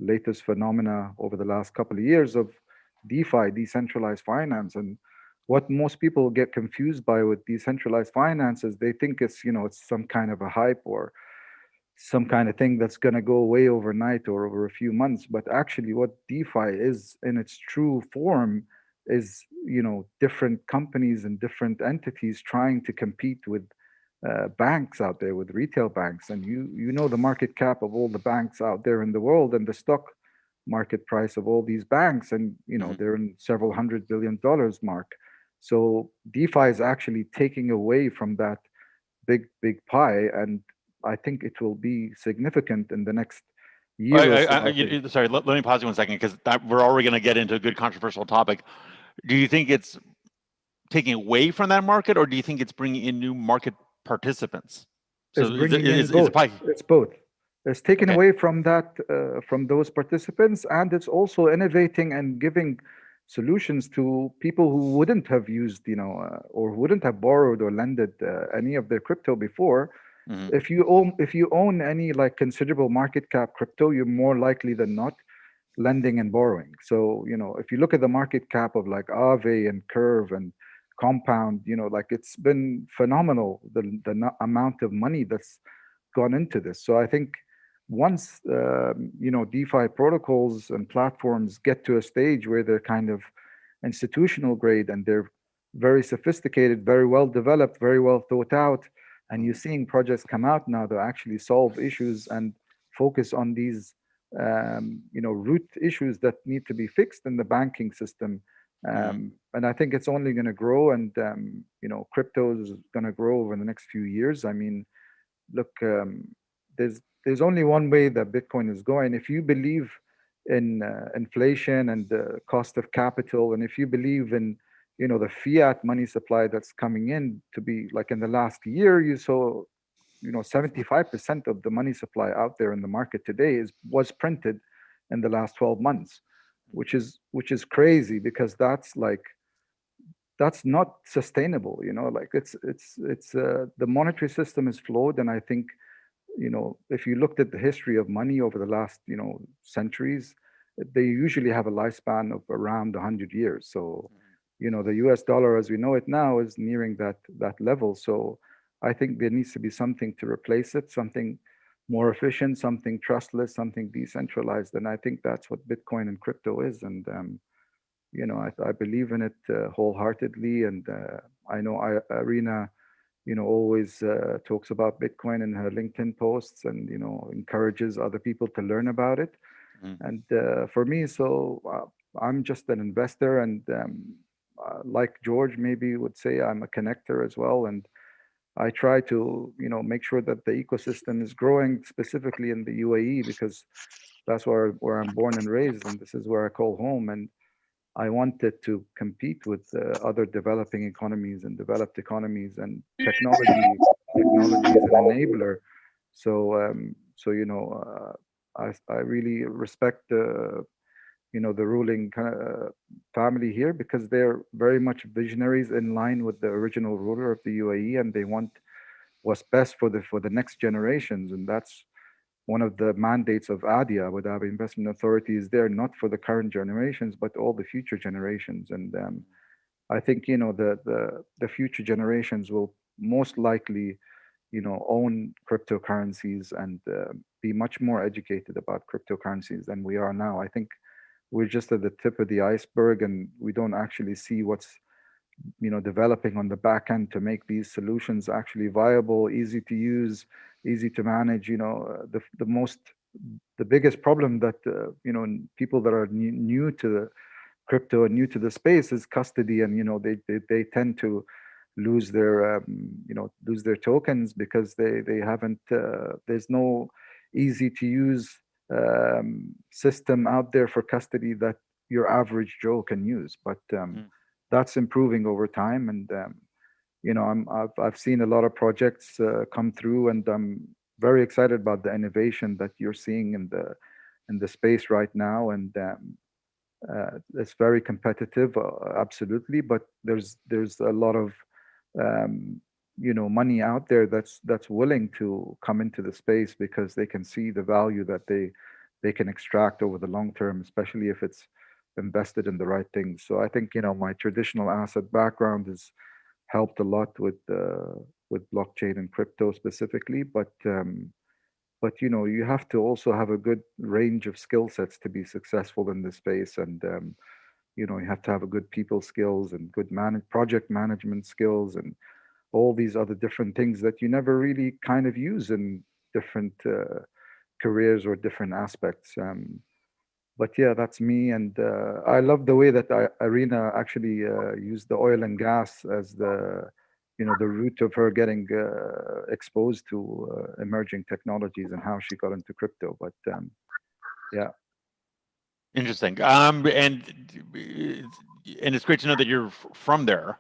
latest phenomena over the last couple of years of DeFi, decentralized finance. And what most people get confused by with decentralized finance is they think it's some kind of a hype or some kind of thing that's going to go away overnight or over a few months. But actually what DeFi is in its true form is different companies and different entities trying to compete with banks out there, with retail banks. And the market cap of all the banks out there in the world and the stock market price of all these banks, and they're in several $100 billion mark. So DeFi is actually taking away from that big pie, and I think it will be significant in the next year. Sorry, let me pause you 1 second, because we're already going to get into a good controversial topic. Do you think it's taking away from that market, or do you think it's bringing in new market participants? So it's both. It's taken away from that, from those participants, and it's also innovating and giving solutions to people who wouldn't have used, or wouldn't have borrowed or lended any of their crypto before. Mhm. If you own any like considerable market cap crypto, you're more likely than not lending and borrowing. So, if you look at the market cap of like Aave and Curve and Compound, like it's been phenomenal, the amount of money that's gone into this. So I think once, DeFi protocols and platforms get to a stage where they're kind of institutional grade and they're very sophisticated, very well developed, very well thought out, and you're seeing projects come out now that actually solve issues and focus on these root issues that need to be fixed in the banking system. And I think it's only going to grow, and crypto is going to grow over the next few years. I mean, look, there's only one way that Bitcoin is going. If you believe in inflation and the cost of capital, and if you believe in the fiat money supply that's coming in, to be like in the last year, you saw 75% of the money supply out there in the market today was printed in the last 12 months, which is crazy, because that's not sustainable. Like it's the monetary system is flawed. And I think if you looked at the history of money over the last centuries, they usually have a lifespan of around 100 years. So the US dollar as we know it now is nearing that level. So I think there needs to be something to replace it, something more efficient, something trustless, something decentralized. And I think that's what Bitcoin and crypto is. And, I believe in it wholeheartedly. And I know Irina, always talks about Bitcoin in her LinkedIn posts, and, encourages other people to learn about it. And for me, so I'm just an investor, and like George maybe would say, I'm a connector as well. And I try to, make sure that the ecosystem is growing, specifically in the UAE, because that's where I'm born and raised, and this is where I call home. And I wanted to compete with other developing economies and developed economies, and technology is an enabler. So, I really respect the ruling family here, because they're very much visionaries in line with the original ruler of the UAE, and they want what's best for the next generations. And that's one of the mandates of ADIA, Abu Dhabi Investment Authority, is there not for the current generations, but all the future generations. And I think the future generations will most likely own cryptocurrencies and be much more educated about cryptocurrencies than we are now. I think we're just at the tip of the iceberg, and we don't actually see what's developing on the back end to make these solutions actually viable, easy to use, easy to manage. The biggest problem that people that are new to the crypto and new to the space is custody, and they tend to lose their lose their tokens because they haven't there's no easy to use system out there for custody that your average Joe can use. But that's improving over time, and I've seen a lot of projects come through, and I'm very excited about the innovation that you're seeing in the space right now. And it's very competitive, absolutely, but there's a lot of money out there that's willing to come into the space, because they can see the value that they can extract over the long term, especially if it's invested in the right things. So I think my traditional asset background has helped a lot with blockchain and crypto specifically, but you have to also have a good range of skill sets to be successful in this space. And you have to have a good people skills and good project management skills, and all these other different things that you never really kind of use in different careers or different aspects. But yeah, that's me. And I love the way that Irina actually used the oil and gas as the root of her getting exposed to emerging technologies, and how she got into crypto. But yeah. Interesting. And it's great to know that you're from there.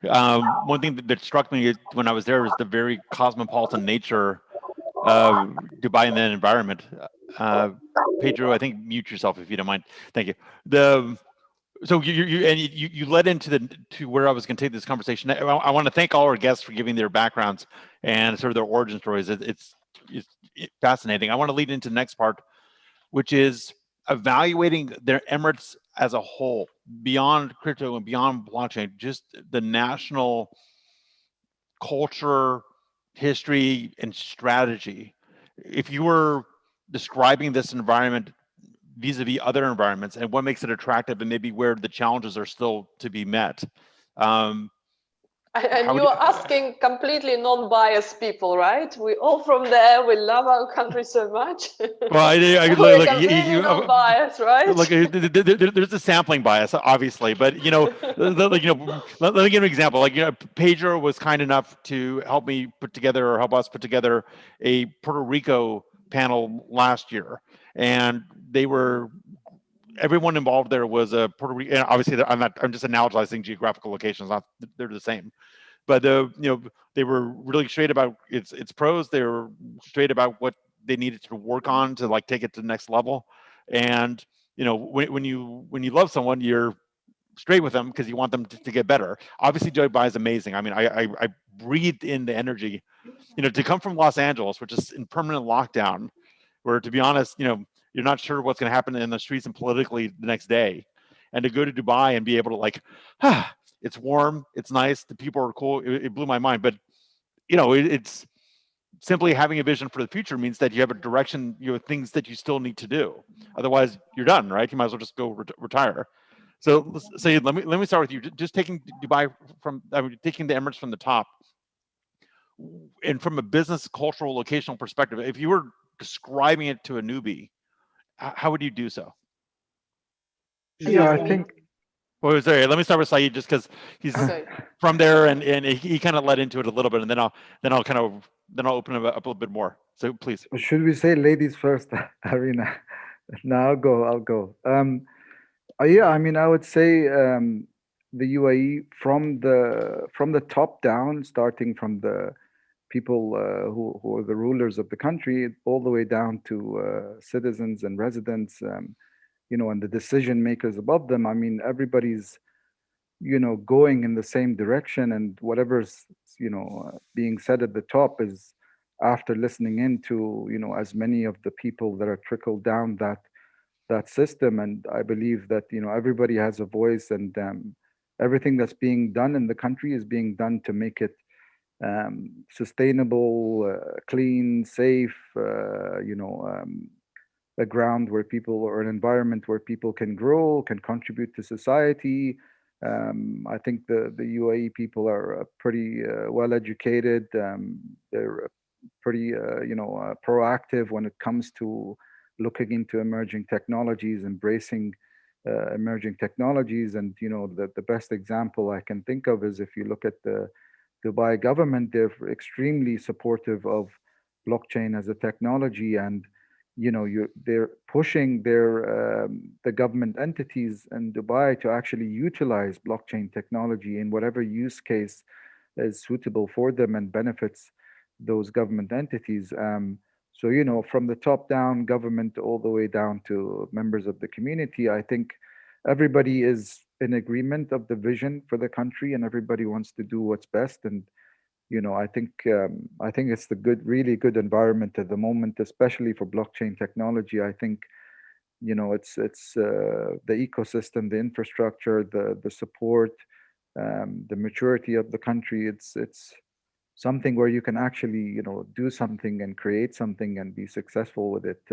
One thing that struck me when I was there was the very cosmopolitan nature of Dubai and that environment. Pedro, I think mute yourself if you don't mind. Thank you. So you led into where I was going to take this conversation. I want to thank all our guests for giving their backgrounds and sort of their origin stories. It's fascinating. I want to lead into the next part, which is evaluating their Emirates as a whole, beyond crypto and beyond blockchain, just the national culture, history, and strategy. If you were describing this environment vis-a-vis other environments and what makes it attractive and maybe where the challenges are still to be met. And you're asking completely non-biased people, right? We all from there. We love our country so much. Well, we're completely non-biased, right? Look, there's a sampling bias, obviously, but let me give an example. Pedro was kind enough to help me help us put together a Puerto Rico panel last year, and everyone involved there was a Puerto Rico. And obviously, I'm just analogizing geographical locations. They're the same, but they were really straight about its pros. They were straight about what they needed to work on to take it to the next level. And when you love someone, you're straight with them because you want them to get better. Obviously, Dubai is amazing. I mean, I breathed in the energy. To come from Los Angeles, which is in permanent lockdown, where, to be honest, you're not sure what's going to happen in the streets and politically the next day, and to go to Dubai and be able to it's warm, it's nice, the people are cool. It blew my mind. But it's simply having a vision for the future means that you have a direction, things that you still need to do. Otherwise, you're done, right? You might as well just go retire. So let me start with you. Just taking Dubai taking the Emirates from the top, and from a business, cultural, locational perspective, if you were describing it to a newbie, how would you do so? Yeah, I think. Well, sorry, let me start with Saeed, just because he's from there, and he kind of led into it a little bit, and then I'll open it up a little bit more. So please. Should we say ladies first, Irina? No, I'll go. Yeah, I mean, I would say the UAE from the top down, starting from the people who are the rulers of the country, all the way down to citizens and residents, and the decision makers above them. I mean, everybody's going in the same direction, and whatever's being said at the top is after listening into as many of the people that are trickled down that system. And I believe that everybody has a voice, and everything that's being done in the country is being done to make it sustainable, clean, safe, a ground where people, or an environment where people can grow, can contribute to society. I think the UAE people are pretty well educated. They're pretty proactive when it comes to looking into emerging technologies, embracing emerging technologies. And the best example I can think of is, if you look at the Dubai government, they're extremely supportive of blockchain as a technology, and they're pushing the government entities in Dubai to actually utilize blockchain technology in whatever use case is suitable for them and benefits those government entities. So from the top down, government, all the way down to members of the community, I think everybody is in agreement of the vision for the country, and everybody wants to do what's best. And I think it's the really good environment at the moment, especially for blockchain technology. I think it's the ecosystem, the infrastructure, the support, the maturity of the country. It's something where you can actually do something and create something and be successful with it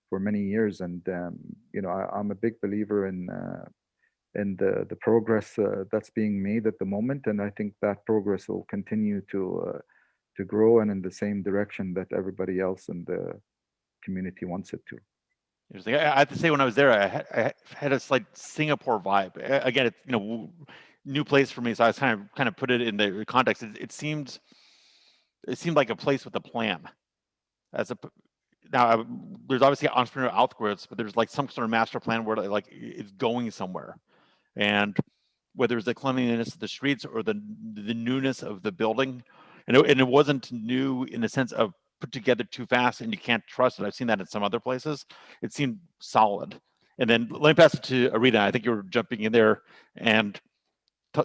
for many years. And I'm a big believer in the progress that's being made at the moment, and I think that progress will continue to grow, and in the same direction that everybody else in the community wants it to. Interesting. I have to say, when I was there, I had a slight Singapore vibe. Again, it's new place for me, so I was kind of put it in the context. It seemed like a place with a plan. Now, there's obviously entrepreneurial outgrowths, but there's some sort of master plan where it's going somewhere. And whether it's the cleanliness of the streets or the newness of the building, and it wasn't new in the sense of put together too fast and you can't trust it. I've seen that in some other places. It seemed solid, And then let me pass it to Arena. I think you were jumping in there, and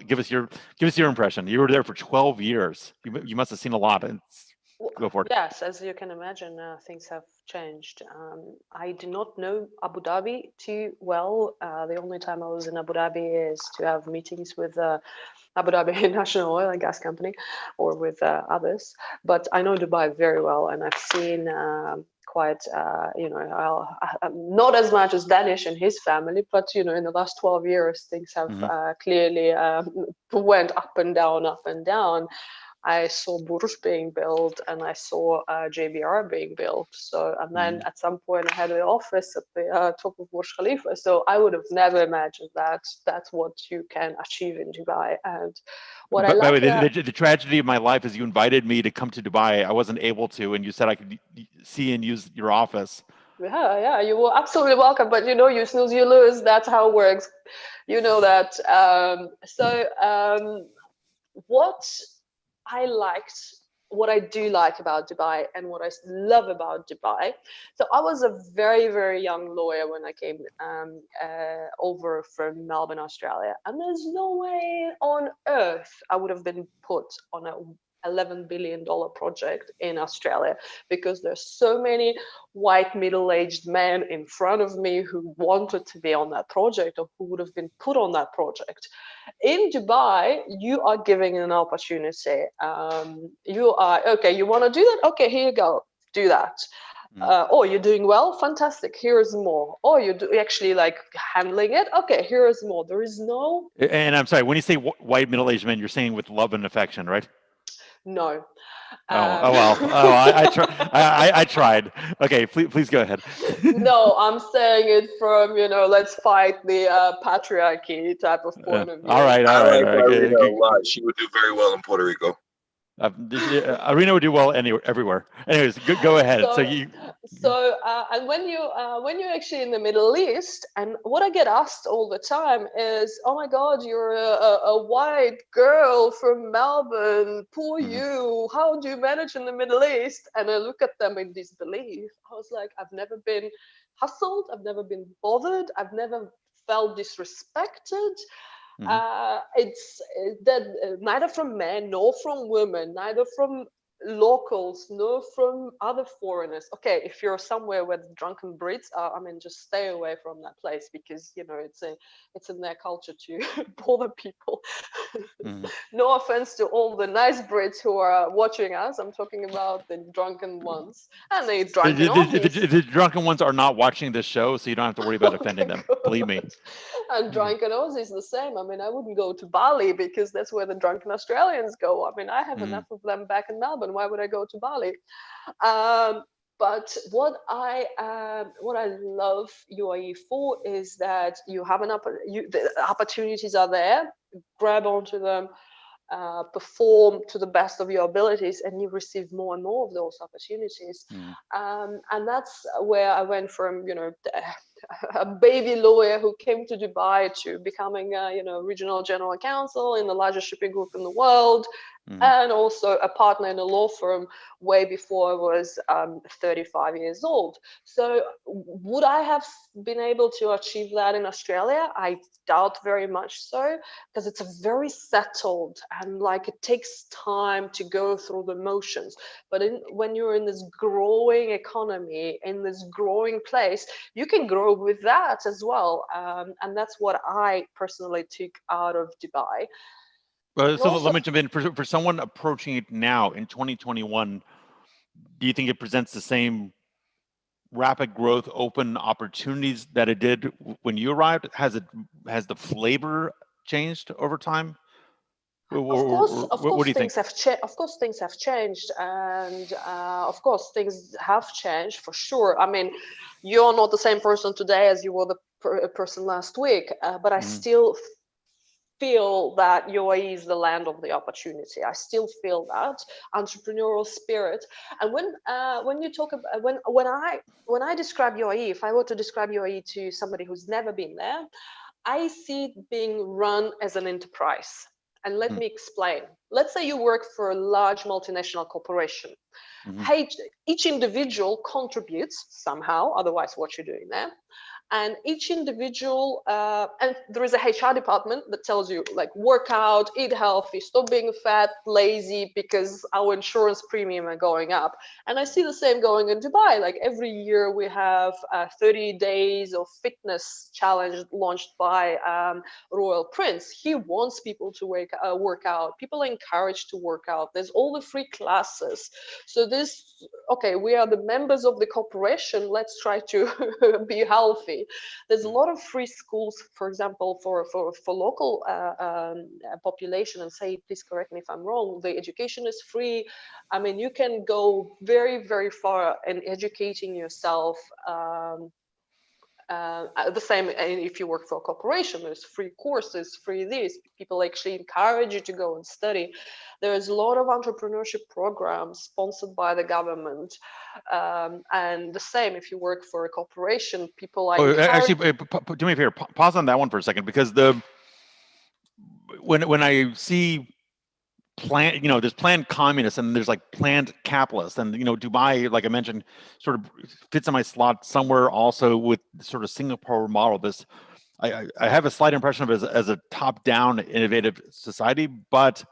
give us your impression. You were there for 12 years. You must have seen a lot. Go for it. Yes, as you can imagine, things have changed. I do not know Abu Dhabi too well. The only time I was in Abu Dhabi is to have meetings with Abu Dhabi National Oil and Gas Company, or with others. But I know Dubai very well, and I've seen quite, not as much as Danish and his family, but in the last 12 years, things have clearly went up and down, up and down. I saw Burj being built, and I saw JBR being built. So, and then at some point I had an office at the top of Burj Khalifa. So I would have never imagined that that's what you can achieve in Dubai. And what I like, the tragedy of my life is you invited me to come to Dubai. I wasn't able to, and you said I could see and use your office. Yeah, you were absolutely welcome. But you snooze, you lose. That's how it works. You know that. What I do like about Dubai, and what I love about Dubai. So I was a very, very young lawyer when I came over from Melbourne, Australia. And there's no way on earth I would have been put on a $11 billion project in Australia, because there's so many white middle-aged men in front of me who wanted to be on that project, or who would have been put on that project. In Dubai, you are given an opportunity. You are, okay, you want to do that? Okay, here you go, do that. Oh, you're doing well, fantastic, here's more. Oh, you're actually like handling it, okay, here is more. There is no. And I'm sorry, when you say white middle-aged men, you're saying with love and affection, right? No. I tried. Okay, please go ahead. No, I'm saying it from, let's fight the patriarchy type of point of view. All right. Irina a lot. She would do very well in Puerto Rico. Arena would do well everywhere. Anyways, go ahead. And when you're actually in the Middle East, and what I get asked all the time is, oh my God, you're a white girl from Melbourne, poor you, how do you manage in the Middle East? And I look at them in disbelief. I was like, I've never been hustled, I've never been bothered, I've never felt disrespected. It's that neither from men nor from women, neither from locals nor from other foreigners. Okay, if you're somewhere where the drunken Brits are, just stay away from that place, because it's in their culture to bother people. No offense to all the nice Brits who are watching us. I'm talking about the drunken ones, and the drunken the drunken ones are not watching this show, so you don't have to worry about offending them. Believe me. And drunken Aussies the same. I wouldn't go to Bali, because that's where the drunken Australians go. I have enough of them back in Melbourne. Why would I go to Bali? But what I love UAE for is that you have the opportunities are there. Grab onto them, perform to the best of your abilities, and you receive more and more of those opportunities. And that's where I went from a baby lawyer who came to Dubai to becoming regional general counsel in the largest shipping group in the world, and also a partner in a law firm way before I was 35 years old. So would I have been able to achieve that in Australia? I doubt very much so, because it's a very settled, and it takes time to go through the motions. But when you're in this growing economy, in this growing place, you can grow with that as well. And that's what I personally took out of Dubai. So let me jump in. For someone approaching it now in 2021, do you think it presents the same rapid growth, open opportunities that it did when you arrived? Has the flavor changed over time? Of course, things have changed, and of course, things have changed for sure. You're not the same person today as you were the person last week, but I still feel that UAE is the land of the opportunity. I still feel that entrepreneurial spirit. And when you talk about when I describe UAE, if I were to describe UAE to somebody who's never been there, I see it being run as an enterprise. And let me explain. Let's say you work for a large multinational corporation. Each individual contributes somehow, otherwise what you're doing there. and each individual, and there is a HR department that tells you like work out, eat healthy, stop being fat, lazy, because our insurance premium are going up. And I see the same going in Dubai. Like every year we have 30 days of fitness challenge launched by Royal Prince. He wants people to work out. People are encouraged to work out. There's all the free classes. So this, okay, we are the members of the corporation. Let's try to be healthy. There's a lot of free schools, for example, for local population. And say, please correct me if I'm wrong. The education is free. I mean, you can go very, very far in educating yourself. The same if you work for a corporation, there's free courses, free this. People actually encourage you to go and study. There's a lot of entrepreneurship programs sponsored by the government. And the same if you work for a corporation, people are actually, do me a favor, pause on that one for a second, because when I see there's planned communists and there's like planned capitalists, and Dubai, like I mentioned, sort of fits in my slot somewhere also with sort of Singapore model. I have a slight impression of it as a top-down innovative society, but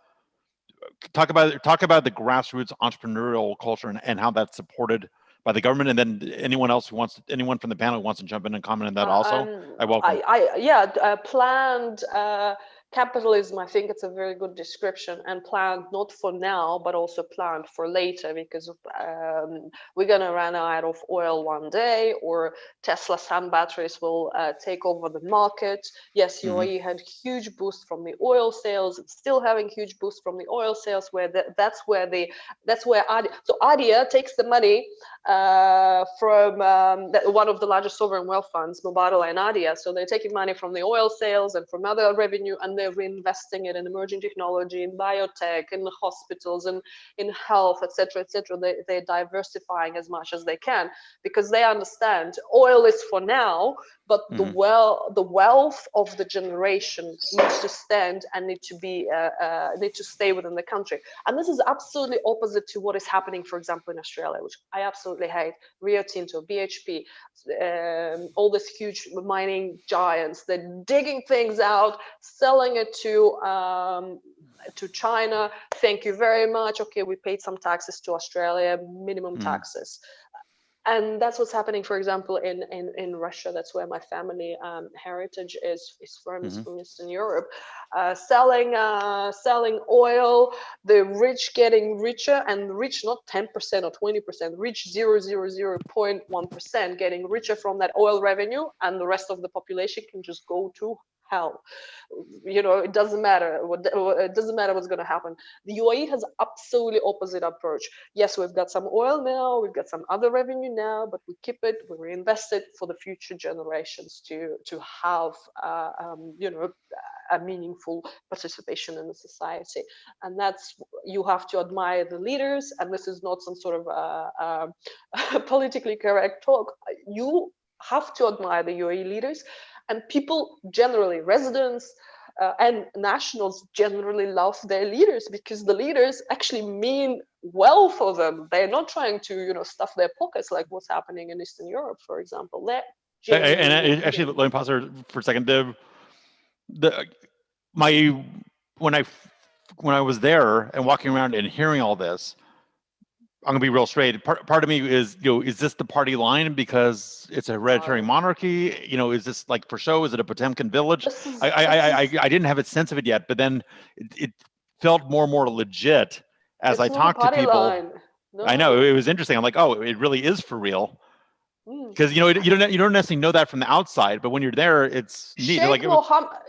talk about the grassroots entrepreneurial culture and how that's supported by the government. And then anyone from the panel who wants to jump in and comment on that also, I welcome. Planned capitalism, I think it's a very good description, and planned not for now, but also planned for later, because we're going to run out of oil one day, or Tesla sun batteries will take over the market. Yes, UAE had huge boost from the oil sales, it's still having huge boost from the oil sales, where that's where ADIA takes the money from one of the largest sovereign wealth funds, Mubadala and ADIA. So they're taking money from the oil sales and from other revenue, and they're reinvesting it in emerging technology, in biotech, in the hospitals, and in health, etc., etc. They're diversifying as much as they can, because they understand oil is for now, but the wealth of the generation needs to stand and need to stay within the country. And this is absolutely opposite to what is happening, for example, in Australia, which I absolutely hate. Rio Tinto, BHP, all these huge mining giants, they're digging things out, selling it to China. Thank you very much. Okay, we paid some taxes to Australia, minimum taxes. And that's what's happening, for example, in Russia. That's where my family heritage is from, is from Eastern Europe. Selling oil, the rich getting richer, and rich not 10% or 20%, rich 0.1% getting richer from that oil revenue, and the rest of the population can just go to hell. It doesn't matter. It doesn't matter what's going to happen. The UAE has absolutely opposite approach. Yes, we've got some oil now, we've got some other revenue now, but we keep it, we reinvest it for the future generations to have a meaningful participation in the society. And that's, you have to admire the leaders, and this is not some sort of politically correct talk. You have to admire the UAE leaders. And people generally, residents and nationals generally love their leaders, because the leaders actually mean well for them. They're not trying to, stuff their pockets like what's happening in Eastern Europe, for example. Actually, let me pause there for a second. When I was there and walking around and hearing all this, I'm gonna be real straight. Part of me is, is this the party line because it's a hereditary monarchy? Is this like for show? Is it a Potemkin village? I didn't have a sense of it yet, but then it felt more and more legit as I talked to people. No. I know, it was interesting. I'm like, oh, it really is for real. Because you don't necessarily know that from the outside, but when you're there, it's neat.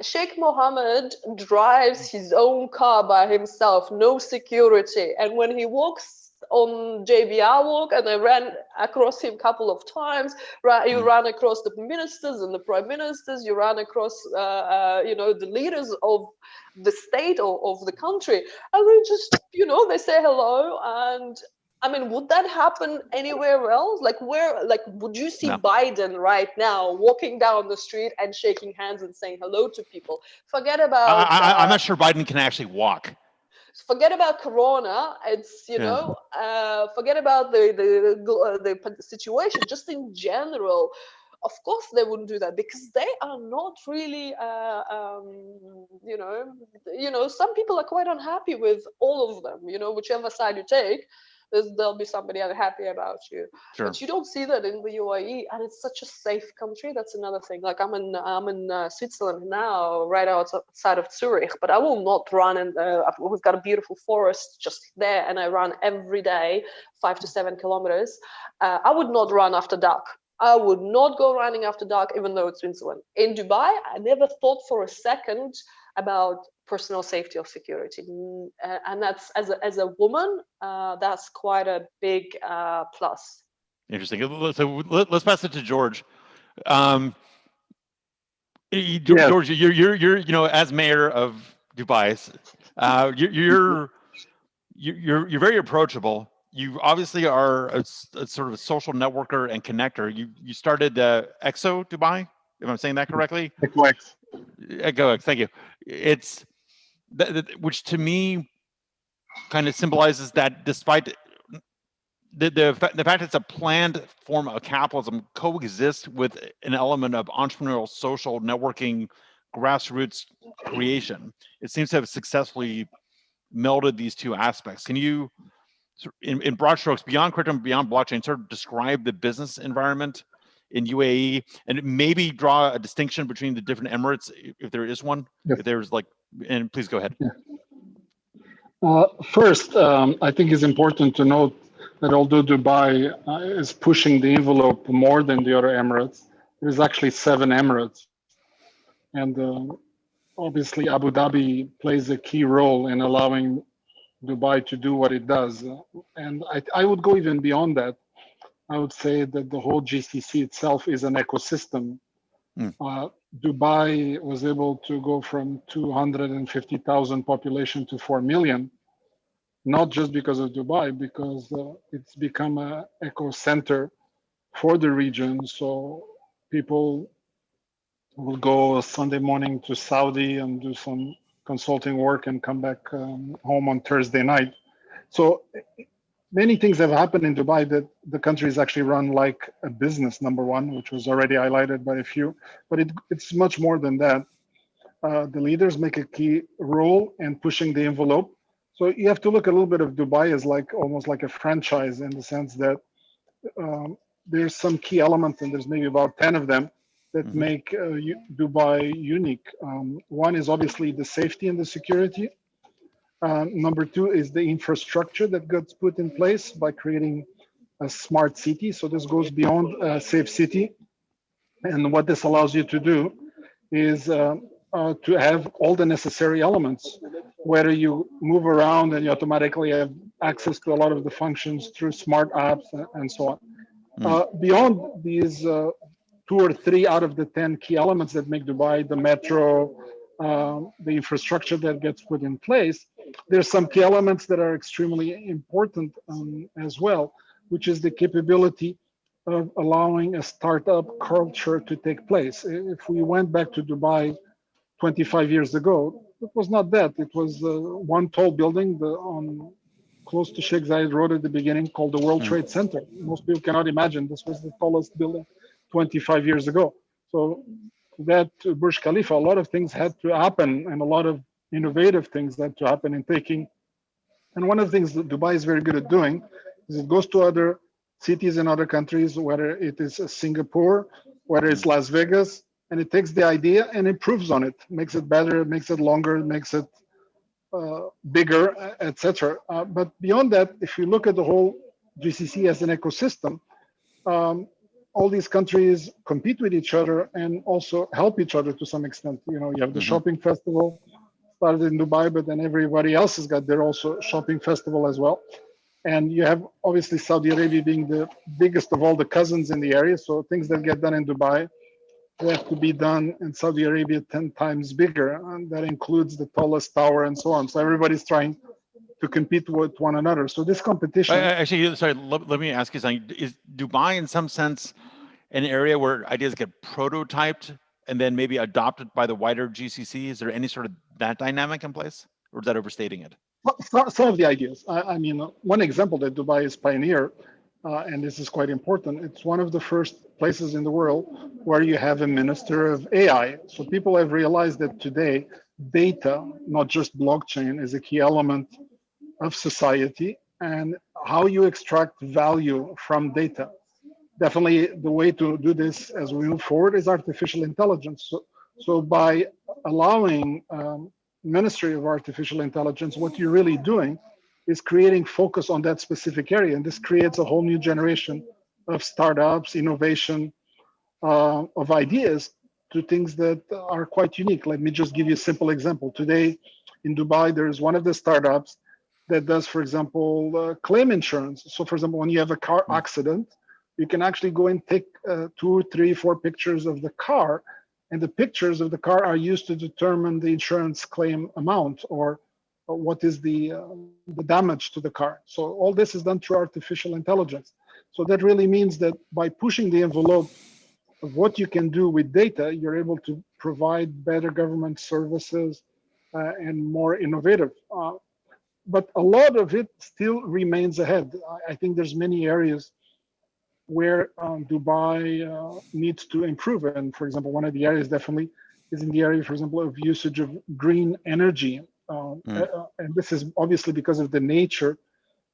Sheikh Mohammed drives his own car by himself, no security, and when he walks on JBR Walk, and I ran across him a couple of times. You run across the ministers and the prime ministers. You run across, the leaders of the state or of the country, and they just, they say hello. And I mean, would that happen anywhere else? Would you see Biden right now walking down the street and shaking hands and saying hello to people? Forget about. I'm not sure Biden can actually walk. Forget about Corona. It's forget about the situation. Just in general, Of course they wouldn't do that, because they are not really, some people are quite unhappy with all of them, whichever side you take, there'll be somebody unhappy about you. Sure. But you don't see that in the UAE, and it's such a safe country. That's another thing. Like I'm in Switzerland now, right outside of Zurich, but I will not run in. We've got a beautiful forest just there, and I run every day 5 to 7 kilometers. I would not run after dark. I would not go running after dark, even though it's Switzerland. In Dubai, I never thought for a second about personal safety or security, and that's as a woman, that's quite a big plus. Interesting. So let's pass it to George. Yes. George, you're as mayor of Dubai, you're very approachable. You obviously are a sort of a social networker and connector. You started EXO Dubai, if I'm saying that correctly. EcoX. EcoX, thank you. It's which to me kind of symbolizes that despite the fact it's a planned form of capitalism, coexists with an element of entrepreneurial, social networking, grassroots creation. It seems to have successfully melded these two aspects. Can you, in broad strokes, beyond crypto, beyond blockchain, sort of describe the business environment in UAE and maybe draw a distinction between the different emirates, if there is one? Yes. If there's and please go ahead. Yeah. First, I think it's important to note that although Dubai is pushing the envelope more than the other emirates, there's actually 7 emirates. And obviously Abu Dhabi plays a key role in allowing Dubai to do what it does. And I would go even beyond that. I would say that the whole GCC itself is an ecosystem. Dubai was able to go from 250,000 population to 4 million, not just because of Dubai, because it's become an eco center for the region. So people will go Sunday morning to Saudi and do some consulting work and come back home on Thursday night. So many things have happened in Dubai that the country is actually run like a business, number one, which was already highlighted by a few, but it's much more than that. The leaders make a key role in pushing the envelope. So you have to look a little bit of Dubai as almost like a franchise, in the sense that there's some key elements, and there's maybe about 10 of them that make Dubai unique. One is obviously the safety and the security. Number 2 is the infrastructure that gets put in place by creating a smart city. So this goes beyond a safe city. And what this allows you to do is to have all the necessary elements, whether you move around and you automatically have access to a lot of the functions through smart apps and so on. Beyond these 2 or 3 out of the 10 key elements that make Dubai, the metro, the infrastructure that gets put in place, there's some key elements that are extremely important as well, which is the capability of allowing a startup culture to take place. If we went back to Dubai 25 years ago, it was not that. It was one tall building on close to Sheikh Zayed Road at the beginning, called the World Trade Center. Most people cannot imagine this was the tallest building 25 years ago. So that Burj Khalifa, a lot of things had to happen, and a lot of innovative things had to happen in taking. And one of the things that Dubai is very good at doing is it goes to other cities in other countries, whether it is Singapore, whether it's Las Vegas, and it takes the idea and improves on it, makes it better, makes it longer, makes it bigger, etc. But beyond that, if you look at the whole GCC as an ecosystem, all these countries compete with each other and also help each other to some extent. You have the shopping festival, started in Dubai, but then everybody else has got their also shopping festival as well. And you have obviously Saudi Arabia being the biggest of all the cousins in the area. So things that get done in Dubai, they have to be done in Saudi Arabia 10 times bigger. And that includes the tallest tower and so on. So everybody's trying to compete with one another. So this competition. Actually, sorry, let me ask you something. Is Dubai in some sense an area where ideas get prototyped and then maybe adopted by the wider GCC? Is there any sort of that dynamic in place, or is that overstating it? Some of the ideas. I mean, one example that Dubai is pioneer and this is quite important. It's one of the first places in the world where you have a minister of AI. So people have realized that today, data, not just blockchain, is a key element of society, and how you extract value from data. Definitely the way to do this as we move forward is artificial intelligence. So by allowing Ministry of Artificial Intelligence, what you're really doing is creating focus on that specific area. And this creates a whole new generation of startups, innovation, of ideas to things that are quite unique. Let me just give you a simple example. Today in Dubai, there's one of the startups that does, for example, claim insurance. So for example, when you have a car accident, you can actually go and take 2, 3, 4 pictures of the car, and the pictures of the car are used to determine the insurance claim amount or what is the damage to the car. So all this is done through artificial intelligence. So that really means that by pushing the envelope of what you can do with data, you're able to provide better government services and more innovative. But a lot of it still remains ahead. I think there's many areas where Dubai needs to improve. And for example, one of the areas definitely is in the area, for example, of usage of green energy. And this is obviously because of the nature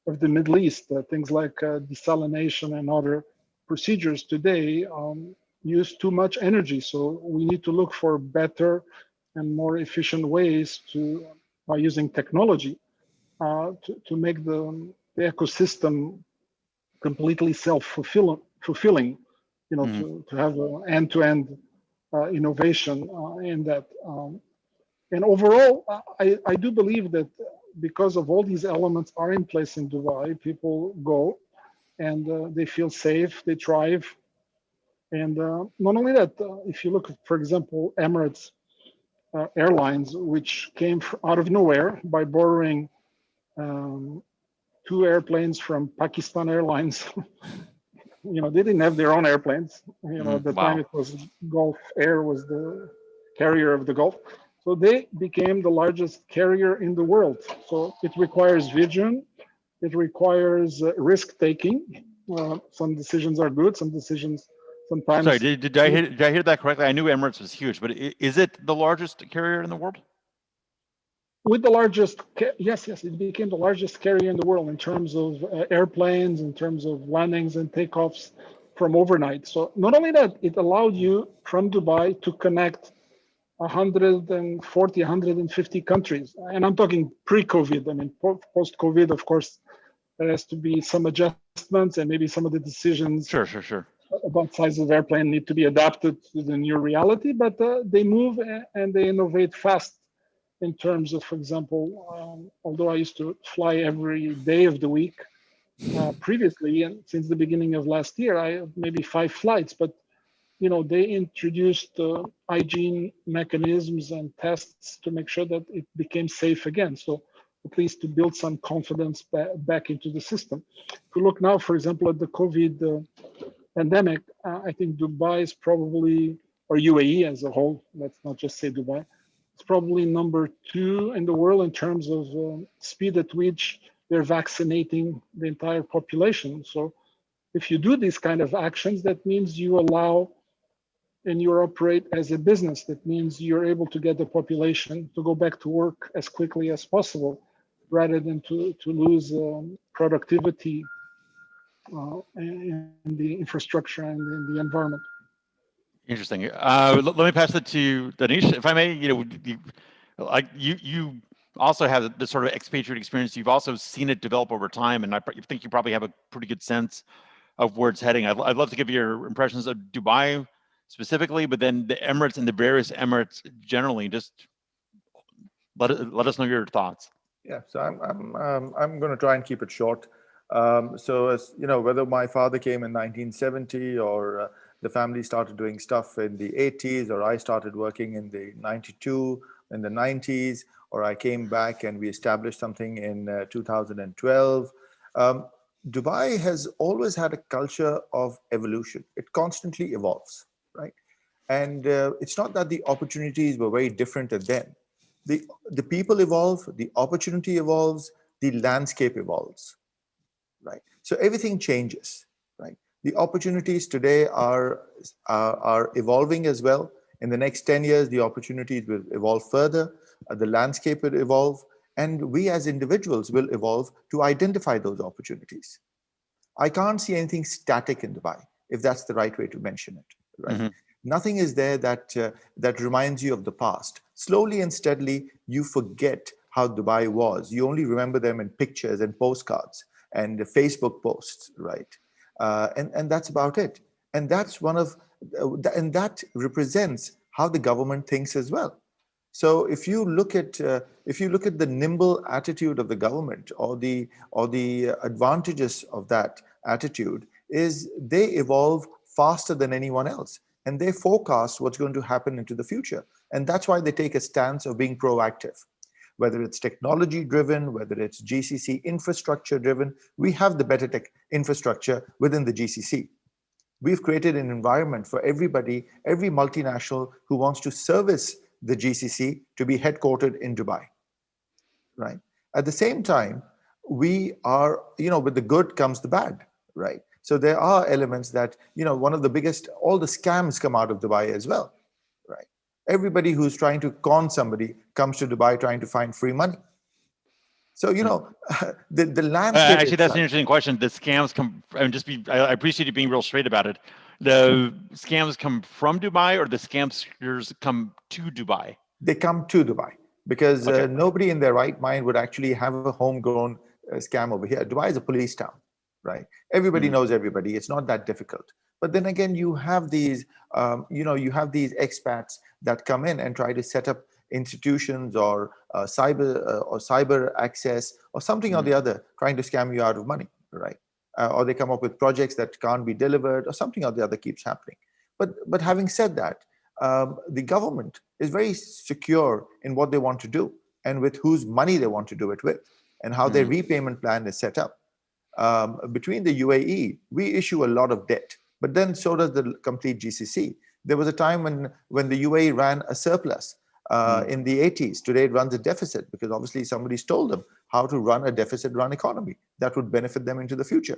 of the Middle East. Things like desalination and other procedures today use too much energy. So we need to look for better and more efficient ways to, by using technology, to make the ecosystem completely self-fulfilling, you know, to have an end-to-end innovation in that. And overall, I do believe that because of all these elements are in place in Dubai, people go and they feel safe, they thrive. And not only that, if you look at, for example, Emirates Airlines, which came out of nowhere by borrowing 2 airplanes from Pakistan Airlines. You know, they didn't have their own airplanes. You know, at the time it was Gulf Air was the carrier of the Gulf. So they became the largest carrier in the world. So it requires vision. It requires risk taking. Some decisions are good. Some decisions sometimes. Sorry, did I hear that correctly? I knew Emirates was huge, but is it the largest carrier in the world? With the largest, yes, it became the largest carrier in the world in terms of airplanes, in terms of landings and takeoffs from overnight. So not only that, it allowed you from Dubai to connect 140, 150 countries. And I'm talking pre-COVID. I mean, post-COVID, of course, there has to be some adjustments and maybe some of the decisions Sure. about size of airplane need to be adapted to the new reality, but they move and they innovate fast. In terms of, for example, although I used to fly every day of the week previously, and since the beginning of last year, I have maybe 5 flights, but you know, they introduced hygiene mechanisms and tests to make sure that it became safe again. So at least to build some confidence back into the system. If you look now, for example, at the COVID pandemic, I think Dubai is probably, or UAE as a whole, let's not just say Dubai, it's probably number 2 in the world in terms of speed at which they're vaccinating the entire population. So if you do these kind of actions, that means you allow and you operate as a business. That means you're able to get the population to go back to work as quickly as possible, rather than to lose productivity in the infrastructure and in the environment. Interesting. Let me pass it to Danish, if I may. You know, you also have this sort of expatriate experience. You've also seen it develop over time, and I think you probably have a pretty good sense of where it's heading. I'd love to give your impressions of Dubai specifically, but then the Emirates and the various Emirates generally. Just let us know your thoughts. Yeah, so I'm going to try and keep it short. So as you know, whether my father came in 1970 or the family started doing stuff in the 80s, or I started working in the 92, in the 90s, or I came back and we established something in 2012. Dubai has always had a culture of evolution. It constantly evolves, right? And it's not that the opportunities were very different then. The people evolve, the opportunity evolves, the landscape evolves, right? So everything changes, right? The opportunities today are evolving as well. In the next 10 years, the opportunities will evolve further, the landscape will evolve, and we as individuals will evolve to identify those opportunities. I can't see anything static in Dubai, if that's the right way to mention it, right? Mm-hmm. Nothing is there that reminds you of the past. Slowly and steadily, you forget how Dubai was. You only remember them in pictures and postcards and Facebook posts, right? And that's about it. And that's and that represents how the government thinks as well. So if you look at the nimble attitude of the government, or the advantages of that attitude, is they evolve faster than anyone else, and they forecast what's going to happen into the future. And that's why they take a stance of being proactive. Whether it's technology driven, whether it's GCC infrastructure driven, we have the better tech infrastructure within the GCC. We've created an environment for everybody, every multinational who wants to service the GCC to be headquartered in Dubai, right? At the same time, we are, with the good comes the bad, right? So there are elements that, one of the biggest, all the scams come out of Dubai as well, right? Everybody who's trying to con somebody comes to Dubai trying to find free money. So, the landscape. Actually, that's an interesting question. The scams come, I appreciate you being real straight about it. The scams come from Dubai, or the scamsters come to Dubai? They come to Dubai because nobody in their right mind would actually have a homegrown scam over here. Dubai is a police town, right? Everybody knows everybody. It's not that difficult. But then again, you have these, you have these expats that come in and try to set up institutions or cyber access or something or the other, trying to scam you out of money, right? Or they come up with projects that can't be delivered, or something or the other keeps happening. But having said that, the government is very secure in what they want to do and with whose money they want to do it with, and how their repayment plan is set up. Between the UAE, we issue a lot of debt, but then so does the complete GCC. There was a time when the UAE ran a surplus in the 80s. Today it runs a deficit because obviously somebody's told them how to run a deficit-run economy that would benefit them into the future,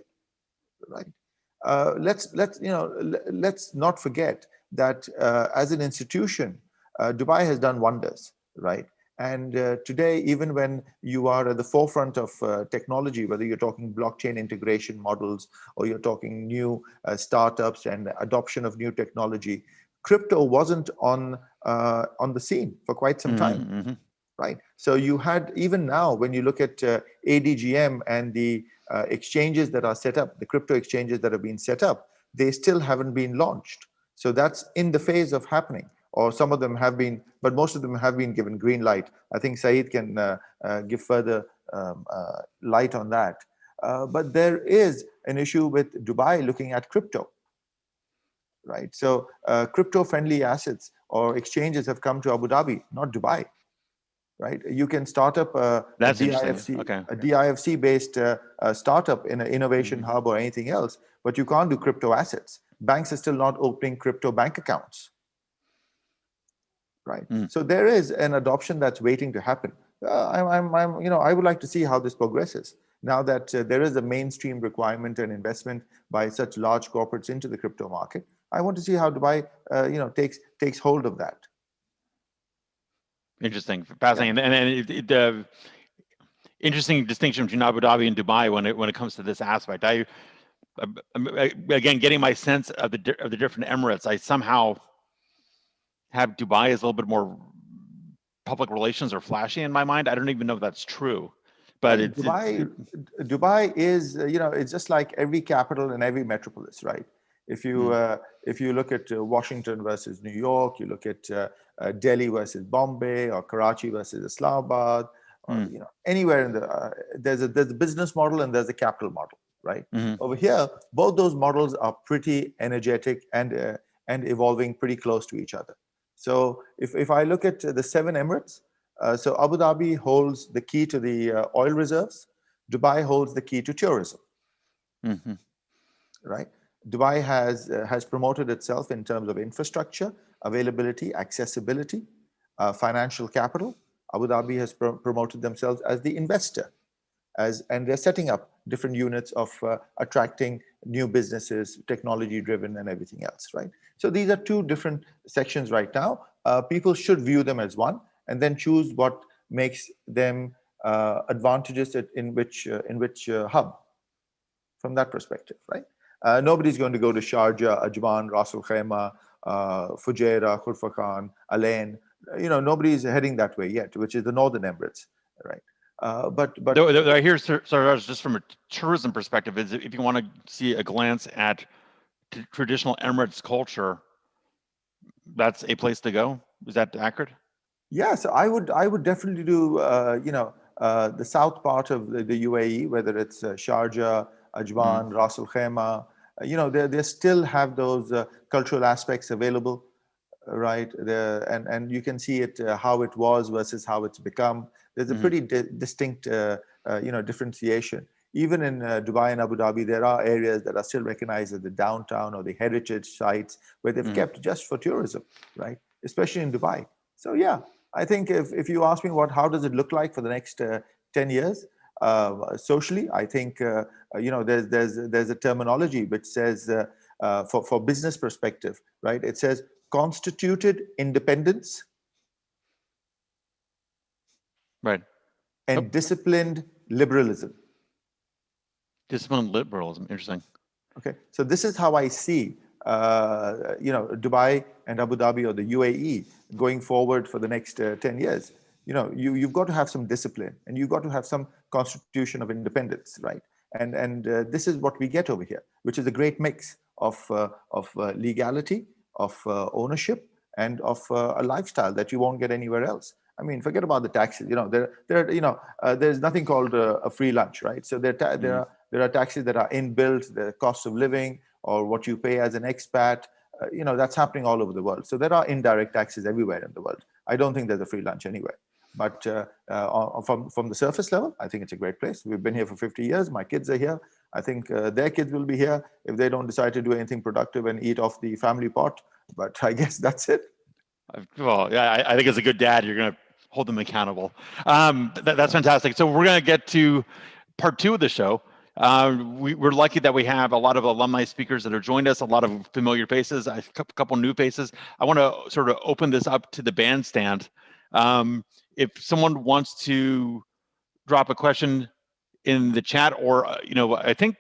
right? Let's not forget that as an institution, Dubai has done wonders, right? And today, even when you are at the forefront of technology, whether you're talking blockchain integration models or you're talking new startups and adoption of new technology, crypto wasn't on the scene for quite some time, right? So you had, even now, when you look at ADGM and the exchanges that are set up, the crypto exchanges that have been set up, they still haven't been launched. So that's in the phase of happening, or some of them have been, but most of them have been given green light. I think Saeed can give further light on that. But there is an issue with Dubai looking at crypto, right? So crypto-friendly assets or exchanges have come to Abu Dhabi, not Dubai, right? You can start up a DIFC-based startup in an innovation hub or anything else, but you can't do crypto assets. Banks are still not opening crypto bank accounts, right? So there is an adoption that's waiting to happen. I would like to see how this progresses now that there is a mainstream requirement and investment by such large corporates into the crypto market. I want to see how Dubai, takes hold of that. Interesting, fascinating, and the interesting distinction between Abu Dhabi and Dubai when it comes to this aspect. Again, getting my sense of the different Emirates, I somehow have Dubai as a little bit more public relations or flashy in my mind. I don't even know if that's true, but Dubai is, it's just like every capital and every metropolis, right? If you look at Washington versus New York, you look at Delhi versus Bombay, or Karachi versus Islamabad, or anywhere in the there's a business model and there's a capital model, right? Over here, both those models are pretty energetic and evolving pretty close to each other. So if I look at the 7 Emirates, so Abu Dhabi holds the key to the oil reserves, Dubai holds the key to tourism, right? Dubai has promoted itself in terms of infrastructure, availability, accessibility, financial capital. Abu Dhabi has promoted themselves as the investor. and they're setting up different units of attracting new businesses, technology driven and everything else, right? So these are two different sections right now. People should view them as one and then choose what makes them advantageous in which hub from that perspective, right? Nobody's going to go to Sharjah, Ajman, Ras Al Khaimah, Fujairah, Khurfakhan, Alain. Nobody's heading that way yet, which is the Northern Emirates, right? But I hear, Saraj, just from a tourism perspective, is if you want to see a glance at traditional Emirates culture, that's a place to go. Is that accurate? Yeah, so I would definitely do the south part of the UAE, whether it's Sharjah, Ajman, Ras Al Khaimah. They still have those cultural aspects available, right? And you can see it how it was versus how it's become. There's a pretty distinct differentiation. Even in Dubai and Abu Dhabi, there are areas that are still recognized as the downtown or the heritage sites where they've kept just for tourism, right? Especially in Dubai. So yeah, I think if you ask me how does it look like for the next 10 years, socially, I think there's a terminology which says for business perspective, right? It says constituted independence, right, and disciplined liberalism. Disciplined liberalism, interesting. Okay, so this is how I see Dubai and Abu Dhabi or the UAE going forward for the next 10 years. You've got to have some discipline and you've got to have some constitution of independence, right? And this is what we get over here, which is a great mix of legality, of ownership, and of a lifestyle that you won't get anywhere else. I mean, forget about the taxes. There's nothing called a free lunch, right? So there are taxes that are inbuilt, the cost of living, or what you pay as an expat. That's happening all over the world. So there are indirect taxes everywhere in the world. I don't think there's a free lunch anywhere. But from the surface level, I think it's a great place. We've been here for 50 years. My kids are here. I think their kids will be here if they don't decide to do anything productive and eat off the family pot. But I guess that's it. Well, yeah, I think as a good dad, you're going to hold them accountable. That's fantastic. So we're going to get to part 2 of the show. We're lucky that we have a lot of alumni speakers that have joined us, a lot of familiar faces, a couple new faces. I want to sort of open this up to the bandstand. If someone wants to drop a question in the chat, or I think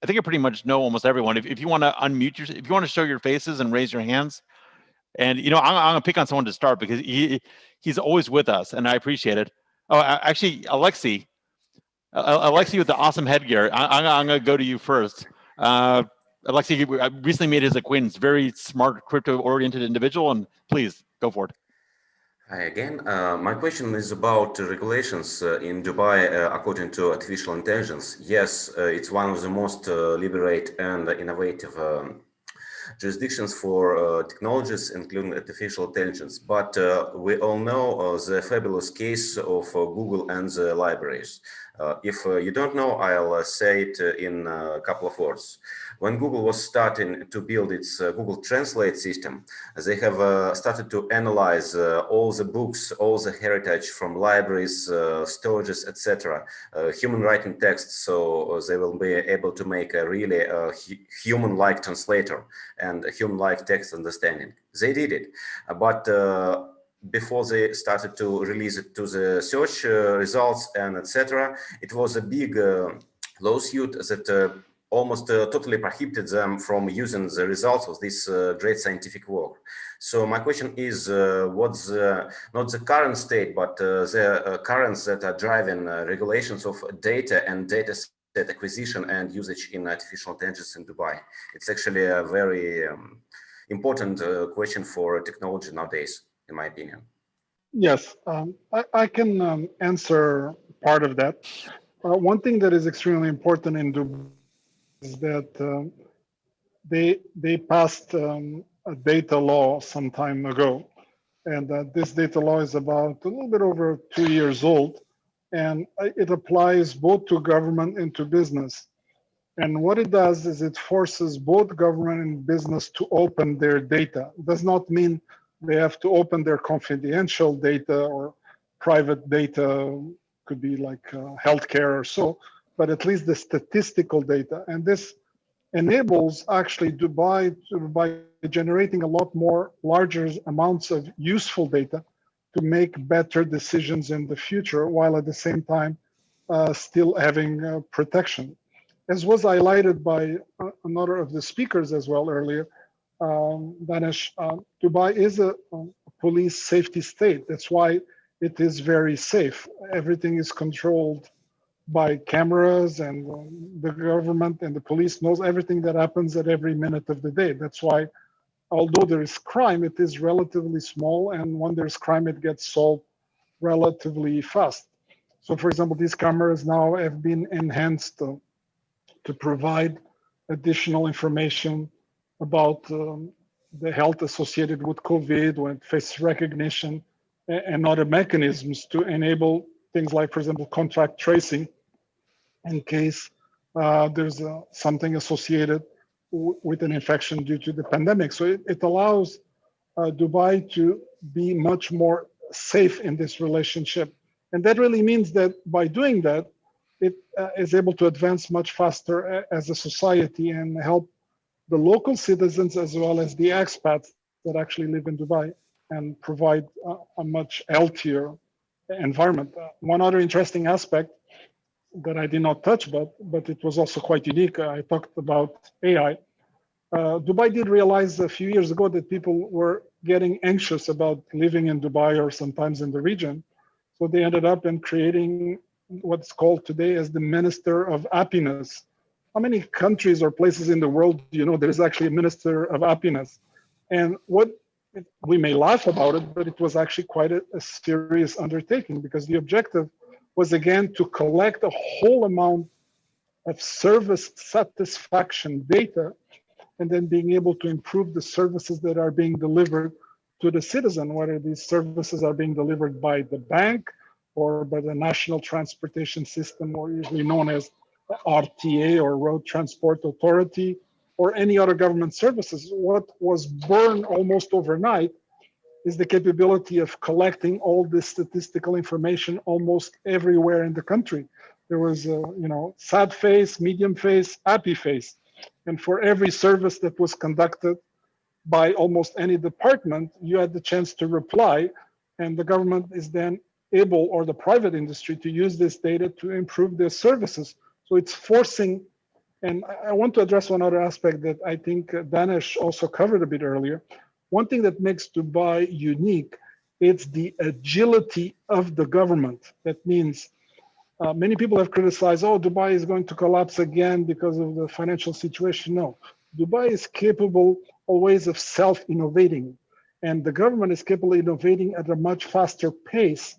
I pretty much know almost everyone. If you want to unmute yourself, if you want to show your faces and raise your hands, and I'm gonna pick on someone to start because he's always with us, and I appreciate it. Oh, actually, Alexi with the awesome headgear. I'm gonna go to you first. Alexi, I recently made his acquaintance. Very smart, crypto-oriented individual, and please go for it. Hi again. My question is about regulations in Dubai according to artificial intelligence. Yes, it's one of the most liberate and innovative jurisdictions for technologies, including artificial intelligence. But we all know the fabulous case of Google and the libraries. If you don't know, I'll say it in a couple of words. When Google was starting to build its Google Translate system, they have started to analyze all the books, all the heritage from libraries, storages, etc., human writing texts, so they will be able to make a really human-like translator and a human-like text understanding. They did it, but before they started to release it to the search results and etc., it was a big lawsuit that almost totally prohibited them from using the results of this great scientific work. So my question is, what's not the current state, but the currents that are driving regulations of data and data set acquisition and usage in artificial intelligence in Dubai? It's actually a very important question for technology nowadays, in my opinion. Yes, I can answer part of that. One thing that is extremely important in Dubai is that they passed a data law some time ago, and this data law is about a little bit over 2 years old, and it applies both to government and to business. And what it does is it forces both government and business to open their data. It does not mean they have to open their confidential data or private data could be like healthcare or so, but at least the statistical data. And this enables actually Dubai by generating a lot more larger amounts of useful data to make better decisions in the future, while at the same time still having protection. As was highlighted by another of the speakers as well earlier, Danish, Dubai is a police safety state. That's why it is very safe. Everything is controlled by cameras, and the government and the police knows everything that happens at every minute of the day. That's why, although there is crime, it is relatively small, and when there's crime, it gets solved relatively fast. So, for example, these cameras now have been enhanced to provide additional information about the health associated with COVID, with face recognition, and other mechanisms to enable things like, for example, contact tracing in case there's something associated with an infection due to the pandemic. So it allows Dubai to be much more safe in this relationship. And that really means that by doing that, it is able to advance much faster as a society and help the local citizens as well as the expats that actually live in Dubai and provide a much healthier environment. One other interesting aspect that I did not touch, but it was also quite unique. I talked about AI. Dubai did realize a few years ago that people were getting anxious about living in Dubai or sometimes in the region. So they ended up in creating what's called today as the Minister of Happiness. How many countries or places in the world do you know there's actually a Minister of Happiness? And what we may laugh about it, but it was actually quite a serious undertaking, because the objective was again to collect a whole amount of service satisfaction data, and then being able to improve the services that are being delivered to the citizen, whether these services are being delivered by the bank or by the National Transportation System, or usually known as RTA or Road Transport Authority, or any other government services. What was born almost overnight is the capability of collecting all this statistical information almost everywhere in the country. There was sad face, medium face, happy face. And for every service that was conducted by almost any department, you had the chance to reply, and the government is then able, or the private industry, to use this data to improve their services. So it's forcing, and I want to address one other aspect that I think Danish also covered a bit earlier. One thing that makes Dubai unique, it's the agility of the government. That means many people have criticized, oh, Dubai is going to collapse again because of the financial situation. No, Dubai is capable always of self-innovating, and the government is capable of innovating at a much faster pace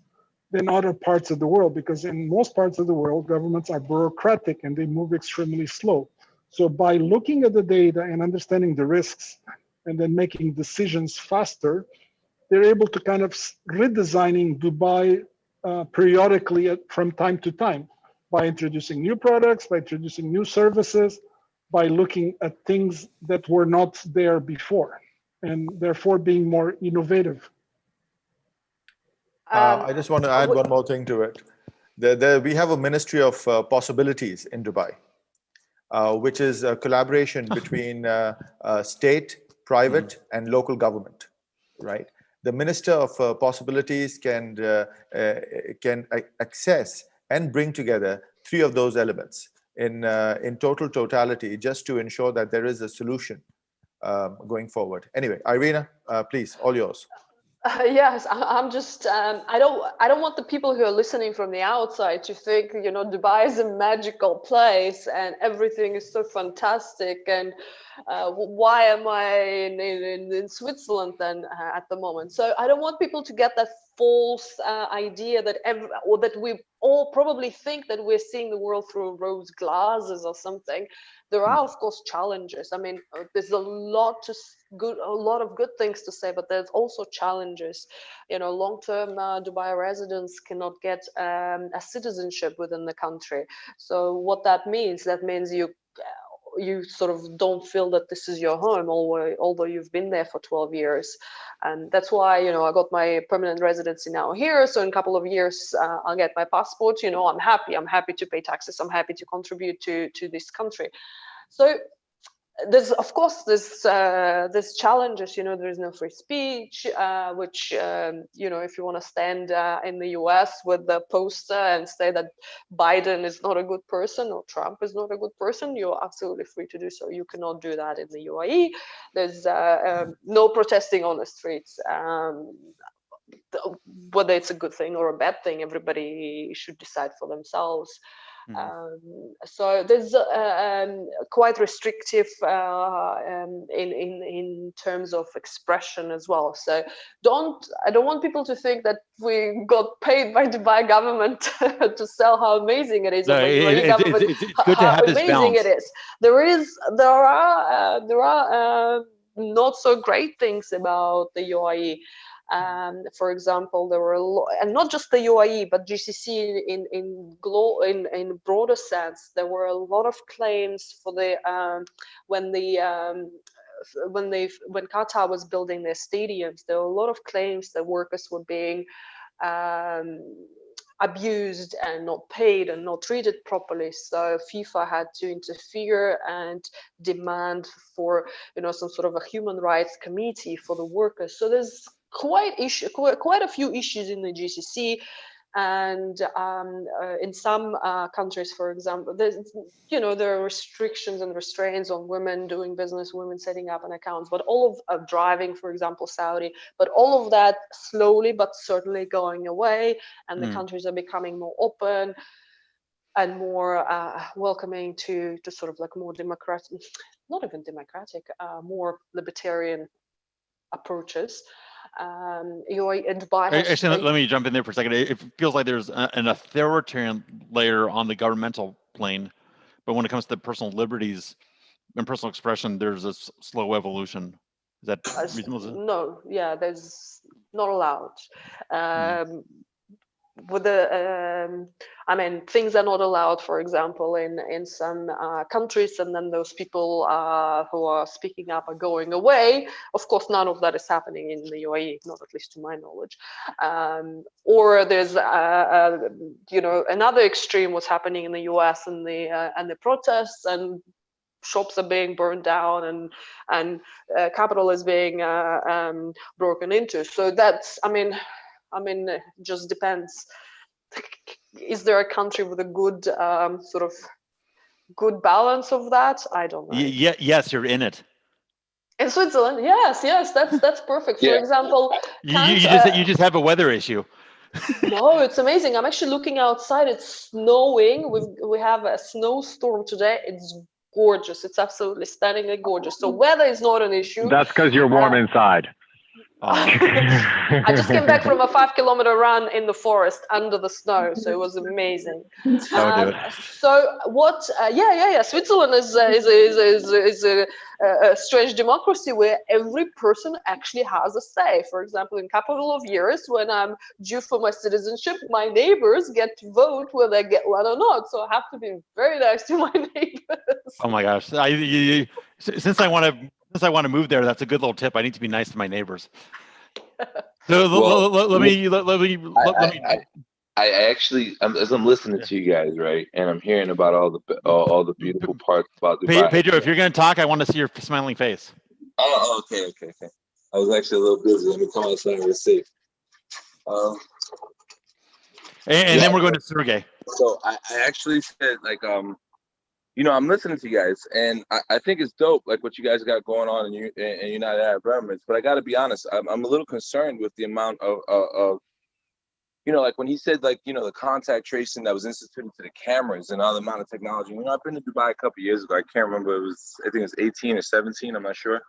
than other parts of the world, because in most parts of the world, governments are bureaucratic and they move extremely slow. So by looking at the data and understanding the risks and then making decisions faster, they're able to kind of redesigning Dubai periodically from time to time by introducing new products, by introducing new services, by looking at things that were not there before, and therefore being more innovative. I just want to add one more thing to it. We have a Ministry of Possibilities in Dubai, which is a collaboration between state, private, and local government, right? The Minister of Possibilities can access and bring together three of those elements in totality, just to ensure that there is a solution going forward. Anyway, Irina, please, all yours. Yes, I'm just I don't want the people who are listening from the outside to think, you know, Dubai is a magical place and everything is so fantastic, and why am I in Switzerland then at the moment? So I don't want people to get that false idea that or that we all probably think that we're seeing the world through rose glasses or something. There are, of course, challenges. I mean, there's a lot of good things to say, but there's also challenges. You know, long-term Dubai residents cannot get a citizenship within the country. So what that means you you sort of don't feel that this is your home, although you've been there for 12 years. And that's why, you know, I got my permanent residency now here. So in a couple of years, I'll get my passport. You know, I'm happy to pay taxes. I'm happy to contribute to this country. So there's, of course, there's challenges. You know, there is no free speech, which, you know, if you want to stand in the US with the poster and say that Biden is not a good person or Trump is not a good person, you're absolutely free to do so. You cannot do that in the UAE. There's no protesting on the streets. Whether it's a good thing or a bad thing, everybody should decide for themselves. So there's quite restrictive in terms of expression as well. So I don't want people to think that we got paid by Dubai government to sell how amazing it is. No, it's good to have this balance. It is. There are not so great things about the UAE. For example, there were and not just the UAE, but GCC in broader sense. There were a lot of claims for the when Qatar was building their stadiums. There were a lot of claims that workers were being abused and not paid and not treated properly. So FIFA had to interfere and demand for, you know, some sort of a human rights committee for the workers. So there's quite a few issues in the GCC, and in some countries, for example, there are restrictions and restraints on women doing business, women setting up an account, but all of driving, for example, Saudi, but all of that slowly but certainly going away, and the countries are becoming more open and more welcoming to sort of like more democratic, not even democratic, more libertarian approaches. Dubai actually, let me jump in there for a second. It feels like there's an authoritarian layer on the governmental plane, but when it comes to personal liberties and personal expression, there's a slow evolution. Is that reasonable? No, yeah, there's not allowed. With the I mean, things are not allowed, for example, in some countries, and then those people who are speaking up are going away. Of course, none of that is happening in the UAE, not at least to my knowledge. Or there's another extreme was happening in the US and the protests, and shops are being burned down, and capital is being broken into. So that's, I mean, it just depends. Is there a country with a good sort of good balance of that? I don't know. Yes, you're in it. In Switzerland, yes, that's perfect. For example, you just have a weather issue. No, it's amazing. I'm actually looking outside. It's snowing. We have a snowstorm today. It's gorgeous. It's absolutely stunningly gorgeous. So weather is not an issue. That's because you're warm inside. I just came back from a 5-kilometer run in the forest under the snow, so it was amazing. So what? Switzerland is a strange democracy where every person actually has a say. For example, in a couple of years, when I'm due for my citizenship, my neighbors get to vote whether they get one or not. So I have to be very nice to my neighbors. Oh my gosh! Since I want to move there, that's a good little tip. I need to be nice to my neighbors. So let me. I actually, as I'm listening to you guys, right, and I'm hearing about all the beautiful parts about Dubai. Pedro, if you're going to talk, I want to see your smiling face. Oh, okay. I was actually a little busy. Let me come outside and receive. And then we're going to Sergey. So I actually said, like, I'm listening to you guys, and I think it's dope, like what you guys got going on in United Arab Emirates. But I got to be honest, I'm a little concerned with the amount of like when he said, like, the contact tracing that was instituted to the cameras and all the amount of technology. I've been to Dubai a couple of years ago. I can't remember. I think it was 18 or 17. I'm not sure.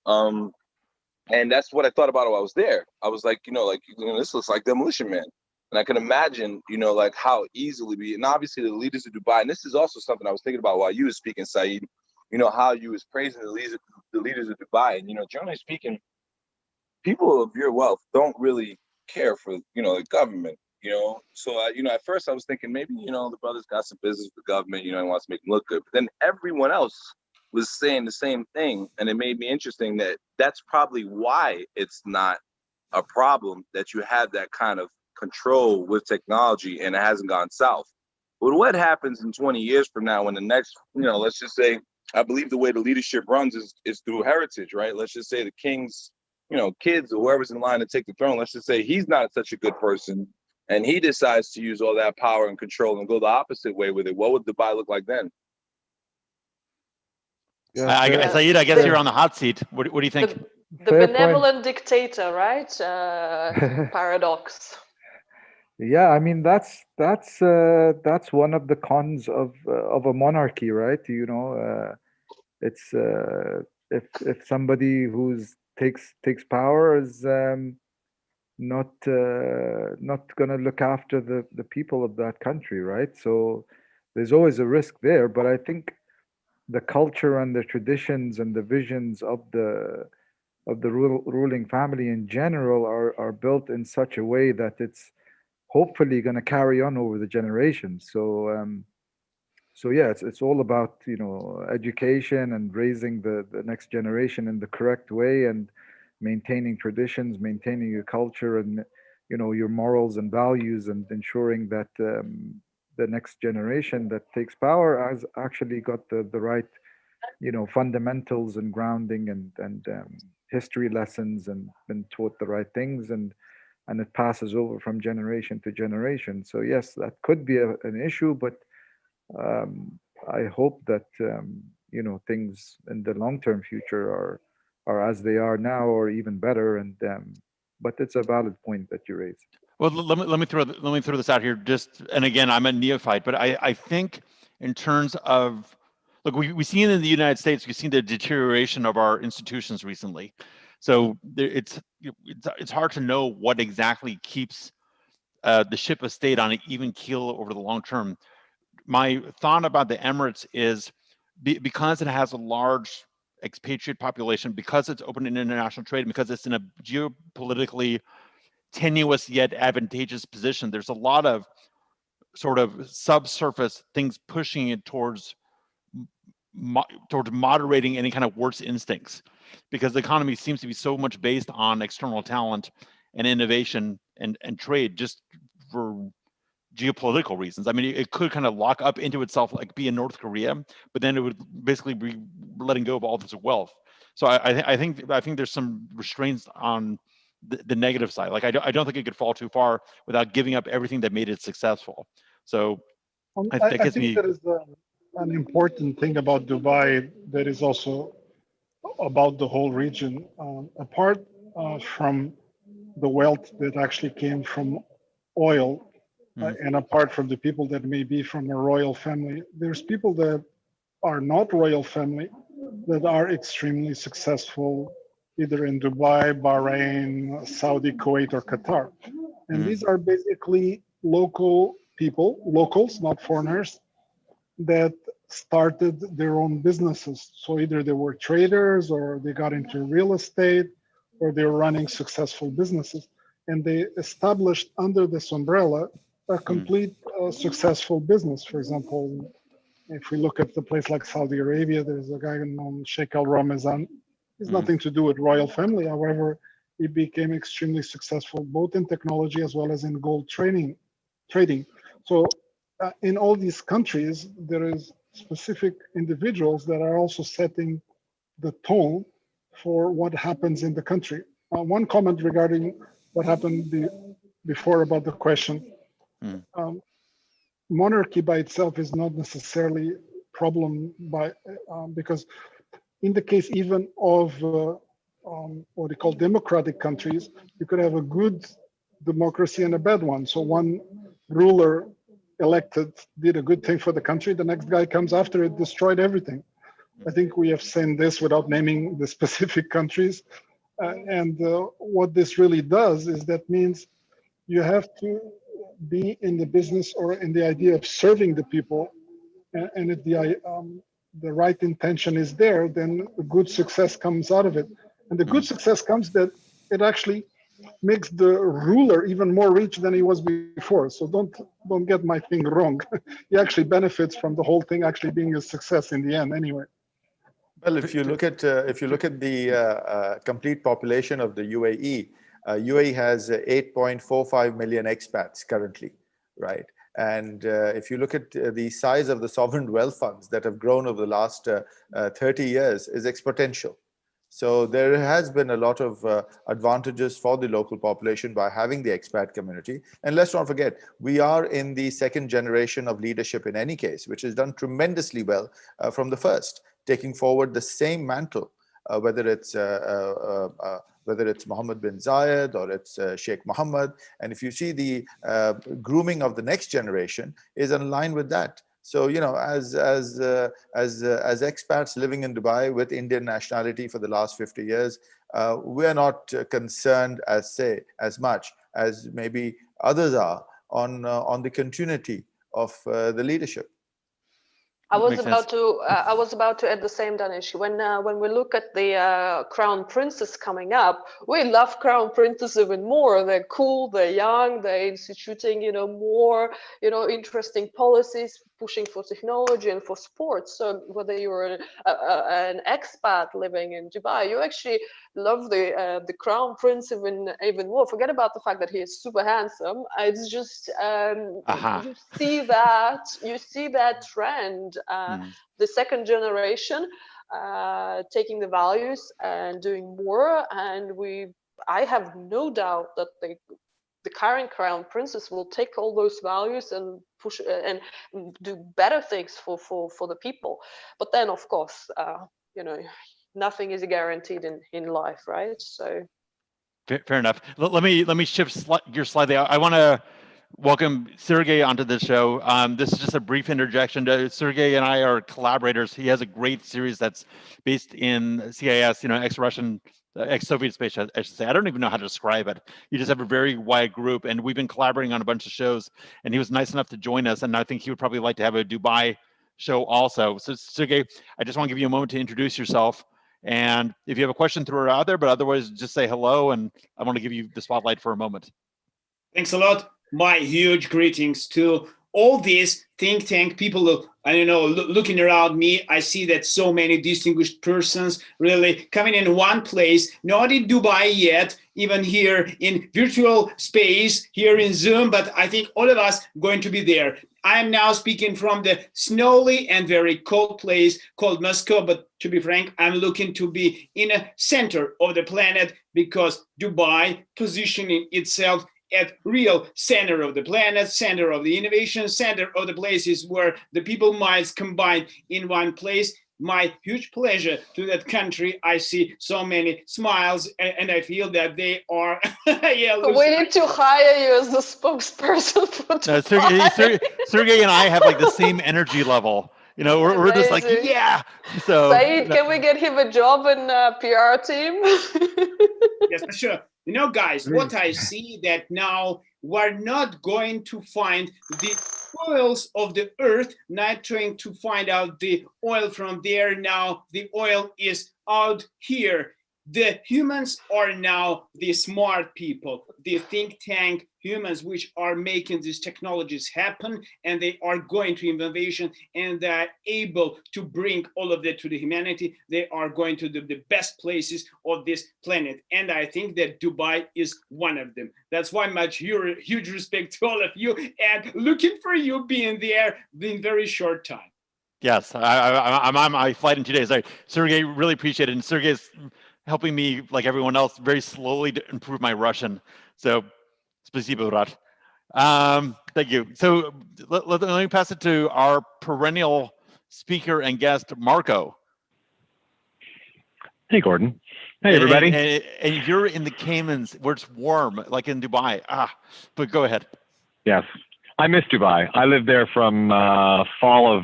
And that's what I thought about while I was there. I was like, this looks like Demolition Man. And I can imagine, like how easily and obviously the leaders of Dubai, and this is also something I was thinking about while you were speaking, Saeed, how you was praising the leaders of Dubai. And, generally speaking, people of your wealth don't really care for, the government, So, at first I was thinking maybe, the brother's got some business with the government, he wants to make them look good. But then everyone else was saying the same thing, and it made me interesting that that's probably why it's not a problem that you have that kind of control with technology and it hasn't gone south. But what happens in 20 years from now when the next, let's just say, I believe the way the leadership runs is through heritage, right? Let's just say the king's, kids or whoever's in line to take the throne, let's just say he's not such a good person and he decides to use all that power and control and go the opposite way with it. What would Dubai look like then? Yeah, Saeed, I guess you're on the hot seat. What do you think? The Fair benevolent dictator, right? Paradox. Yeah, I mean that's one of the cons of a monarchy, right? It's if somebody who's takes power is not gonna look after the people of that country, right? So there's always a risk there. But I think the culture and the traditions and the visions of the ruling family in general are built in such a way that it's hopefully going to carry on over the generations. So yeah, it's all about education and raising the next generation in the correct way and maintaining traditions, maintaining your culture and your morals and values, and ensuring that the next generation that takes power has actually got the right fundamentals and grounding and history lessons and been taught the right things, and it passes over from generation to generation. So yes, that could be an issue, but I hope that things in the long-term future are as they are now or even better. And but it's a valid point that you raise. Well, let me throw this out here. And again, I'm a neophyte, but I think in terms of, look, we've seen in the United States, we've seen the deterioration of our institutions recently. So it's hard to know what exactly keeps the ship of state on an even keel over the long term. My thought about the Emirates is because it has a large expatriate population, because it's open in international trade, and because it's in a geopolitically tenuous yet advantageous position, there's a lot of sort of subsurface things pushing it towards moderating any kind of worst instincts, because the economy seems to be so much based on external talent and innovation and trade, just for geopolitical reasons. I mean, it could kind of lock up into itself, like be in North Korea, but then it would basically be letting go of all this wealth. So I think there's some restraints on the negative side. Like I don't think it could fall too far without giving up everything that made it successful. So I think there is an important thing about Dubai that is also about the whole region. Apart from the wealth that actually came from oil, and apart from the people that may be from a royal family, there's people that are not royal family that are extremely successful, either in Dubai, Bahrain, Saudi, Kuwait, or Qatar. And these are basically locals, not foreigners, that started their own businesses. So either they were traders, or they got into real estate, or they were running successful businesses. And they established under this umbrella a complete successful business. For example, if we look at the place like Saudi Arabia, there's a guy named Sheikh Al Ramazan. It's nothing to do with royal family. However, he became extremely successful both in technology as well as in gold trading. So in all these countries, there is specific individuals that are also setting the tone for what happens in the country. One comment regarding what happened before about the question. Monarchy by itself is not necessarily a problem because in the case even of what they call democratic countries, you could have a good democracy and a bad one. So one ruler elected did a good thing for the country, the next guy comes after it, destroyed everything. I think we have seen this without naming the specific countries. And what this really does is that means you have to be in the business or in the idea of serving the people. And if the right intention is there, then a good success comes out of it. And the good success comes that it actually makes the ruler even more rich than he was before. So don't get my thing wrong. He actually benefits from the whole thing actually being a success in the end anyway. Well, if you look at the complete population of the UAE, UAE has 8.45 million expats currently, right? And if you look at the size of the sovereign wealth funds that have grown over the last 30 years, is exponential. So there has been a lot of advantages for the local population by having the expat community. And let's not forget, we are in the second generation of leadership in any case, which has done tremendously well from the first, taking forward the same mantle, whether it's Mohammed bin Zayed or it's Sheikh Mohammed. And if you see the grooming of the next generation is in line with that. So, you know, as expats living in Dubai with Indian nationality for the last 50 years, we're not concerned as much as maybe others are on the continuity of the leadership. I was about to add the same, Danish. When we look at the crown princes coming up, we love crown princes even more. They're cool, they're young, they're instituting, you know, more, you know, interesting policies, pushing for technology and for sports. So whether you're an expat living in Dubai, you actually love the crown prince even more. Forget about the fact that he is super handsome. It's just you see that trend. The second generation taking the values and doing more, and I have no doubt that the current crown princess will take all those values and push and do better things for the people. But then, of course, you know, nothing is guaranteed in life, right? So fair enough. Let me shift gears slightly. I want to welcome Sergey onto the show. This is just a brief interjection. Sergey and I are collaborators. He has a great series that's based in CIS, you know, ex-Russian, ex-Soviet space, I should say. I don't even know how to describe it. You just have a very wide group, and we've been collaborating on a bunch of shows, and he was nice enough to join us, and I think he would probably like to have a Dubai show also. So Sergey, I just want to give you a moment to introduce yourself, and if you have a question, throw it out there, but otherwise just say hello, and I want to give you the spotlight for a moment. Thanks a lot. My huge greetings to all these think tank people. I don't know, looking around me, I see that so many distinguished persons really coming in one place, not in Dubai yet, even here in virtual space, here in Zoom, but I think all of us going to be there. I am now speaking from the snowy and very cold place called Moscow, but to be frank, I'm looking to be in a center of the planet because Dubai positioning itself at real center of the planet, center of the innovation, center of the places where the people minds combine in one place. My huge pleasure to that country. I see so many smiles and I feel that they are we need to hire you as the spokesperson for Dubai. Sergey and I have like the same energy level. You know, we're just like, yeah. So Saeed, can we get him a job in PR team? Yes, for sure. You know, guys, what I see that now we're not going to find the oils of the earth, not trying to find out the oil from there. Now the oil is out here. The humans are now the smart people, the think tank humans, which are making these technologies happen, and they are going to innovation, and they're able to bring all of that to the humanity. They are going to the best places of this planet. And I think that Dubai is one of them. That's why much huge respect to all of you and looking for you being there in very short time. Yes, I'm on my flight in 2 days. Sergey, really appreciate it. And Sergey is helping me, like everyone else, very slowly to improve my Russian. So, spasibo, Rat. Thank you. So let me pass it to our perennial speaker and guest, Marco. Hey, Gordon. Hey, everybody. And you're in the Caymans, where it's warm, like in Dubai. But go ahead. Yes. I miss Dubai. I lived there from fall of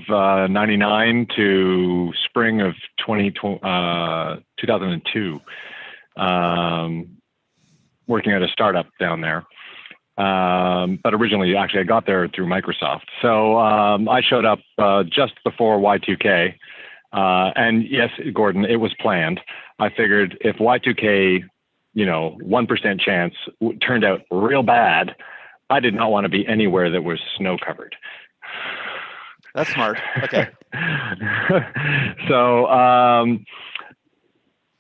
'99 to spring of 2002, working at a startup down there. But originally, actually, I got there through Microsoft. So I showed up just before Y2K. And yes, Gordon, it was planned. I figured if Y2K, 1% chance turned out real bad, I did not want to be anywhere that was snow covered. That's smart. Okay. So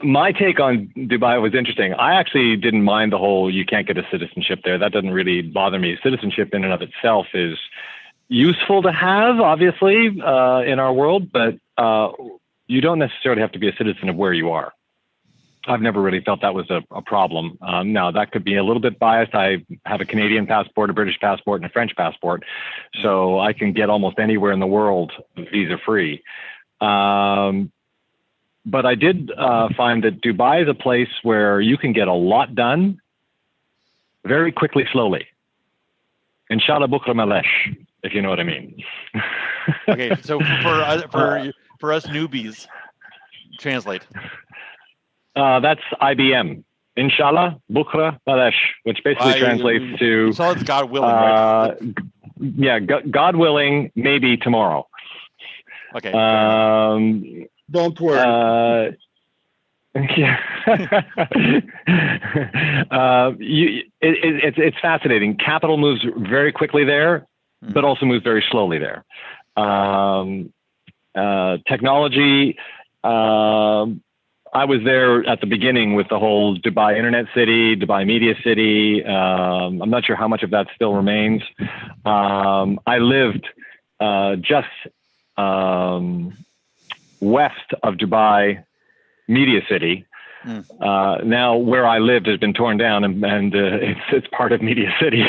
my take on Dubai was interesting. I actually didn't mind the whole you can't get a citizenship there. That doesn't really bother me. Citizenship in and of itself is useful to have, obviously, in our world, but you don't necessarily have to be a citizen of where you are. I've never really felt that was a problem. Now, that could be a little bit biased. I have a Canadian passport, a British passport, and a French passport, so I can get almost anywhere in the world visa-free. But I did find that Dubai is a place where you can get a lot done very quickly, slowly. Inshallah bukra malesh, if you know what I mean. Okay, so for us newbies, translate. That's IBM. Inshallah bukra malesh, which basically translates to. So it's God willing, right? Yeah, God willing, maybe tomorrow. Okay. Don't worry. Yeah. It's fascinating. Capital moves very quickly there, but also moves very slowly there. Technology. I was there at the beginning with the whole Dubai Internet City, Dubai Media City. I'm not sure how much of that still remains. I lived just west of Dubai Media City. Now where I lived has been torn down, and it's part of Media City.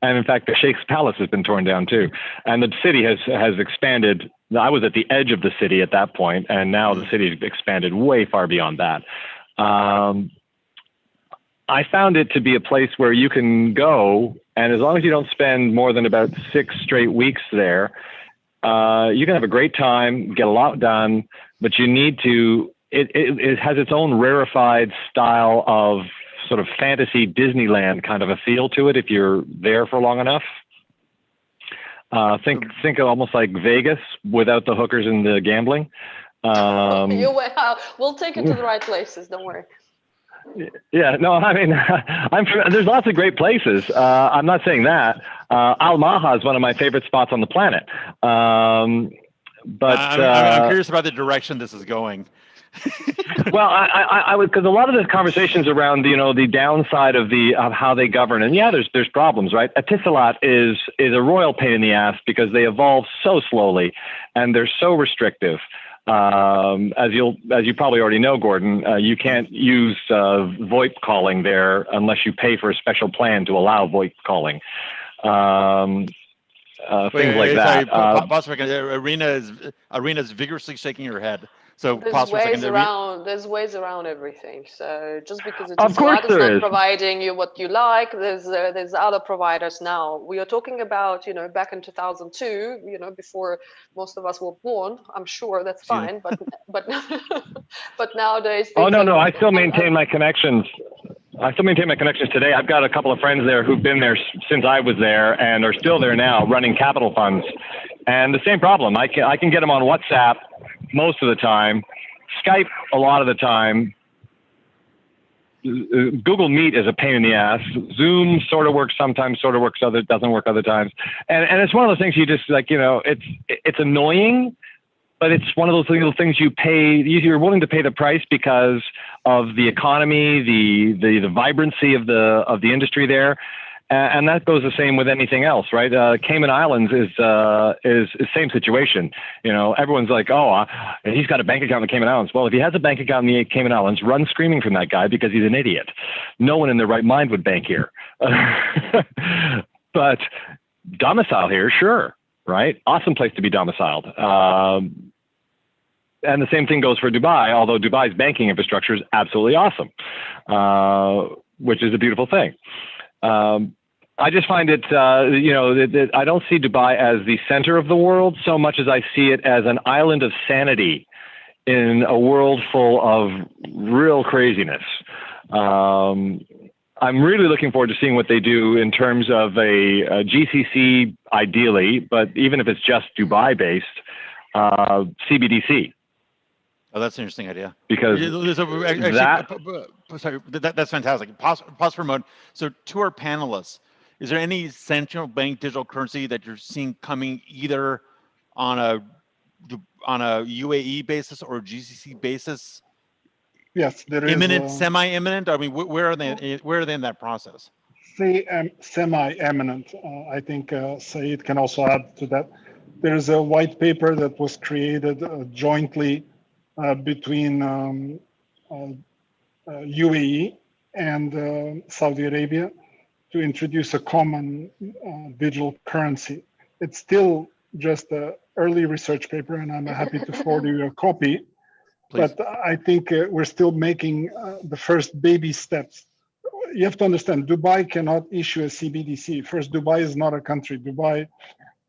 And in fact, the Sheikh's Palace has been torn down too. And the city has expanded. I was at the edge of the city at that point, and now the city has expanded way far beyond that. I found it to be a place where you can go, and as long as you don't spend more than about 6 straight weeks there, you can have a great time, get a lot done, but you need to, it has its own rarefied style of sort of fantasy Disneyland kind of a feel to it if you're there for long enough. Think of almost like Vegas without the hookers and the gambling. We'll take it to the right places, don't worry. Yeah, no, I mean, there's lots of great places. I'm not saying that. Al Maha is one of my favorite spots on the planet. But I'm curious about the direction this is going. Well, I would, because a lot of the conversations around, the downside of how they govern, and yeah, there's problems, right? Etisalat is a royal pain in the ass because they evolve so slowly and they're so restrictive. As you probably already know, Gordon, you can't use VoIP calling there unless you pay for a special plan to allow VoIP calling. Things like that. Sorry, pause for a second. Arena's vigorously shaking her head. So there's ways around everything. So just because it's of course not providing you what you like, there's other providers now. We are talking about back in 2002, before most of us were born. I'm sure that's fine, but but nowadays. Oh no, I still maintain my connections. I still maintain my connections today. I've got a couple of friends there who've been there since I was there and are still there now, running capital funds. And the same problem. I can get them on WhatsApp most of the time, Skype a lot of the time. Google Meet is a pain in the ass. Zoom sort of works sometimes, sort of works doesn't work other times. And it's one of those things you just it's annoying, but it's one of those little things you're willing to pay the price because of the economy, the vibrancy of the industry there. And that goes the same with anything else, right? Cayman Islands is the same situation. Everyone's like, oh, he's got a bank account in the Cayman Islands. Well, if he has a bank account in the Cayman Islands, run screaming from that guy because he's an idiot. No one in their right mind would bank here. But domicile here, sure, right? Awesome place to be domiciled. And the same thing goes for Dubai, although Dubai's banking infrastructure is absolutely awesome, which is a beautiful thing. I just find it, I don't see Dubai as the center of the world so much as I see it as an island of sanity in a world full of real craziness. I'm really looking forward to seeing what they do in terms of a GCC ideally, but even if it's just Dubai-based, CBDC. Oh, that's an interesting idea. Because that's fantastic. Pause for a moment. So to our panelists, is there any central bank digital currency that you're seeing coming either on a UAE basis or GCC basis? Yes, there is. Imminent, semi-imminent? I mean, where are they? Where are they in that process? Say semi-eminent. I think Saeed can also add to that. There's a white paper that was created jointly between UAE and Saudi Arabia to introduce a common digital currency. It's still just an early research paper, and I'm happy to forward you a copy. Please. But I think we're still making the first baby steps. You have to understand, Dubai cannot issue a CBDC. First, Dubai is not a country. Dubai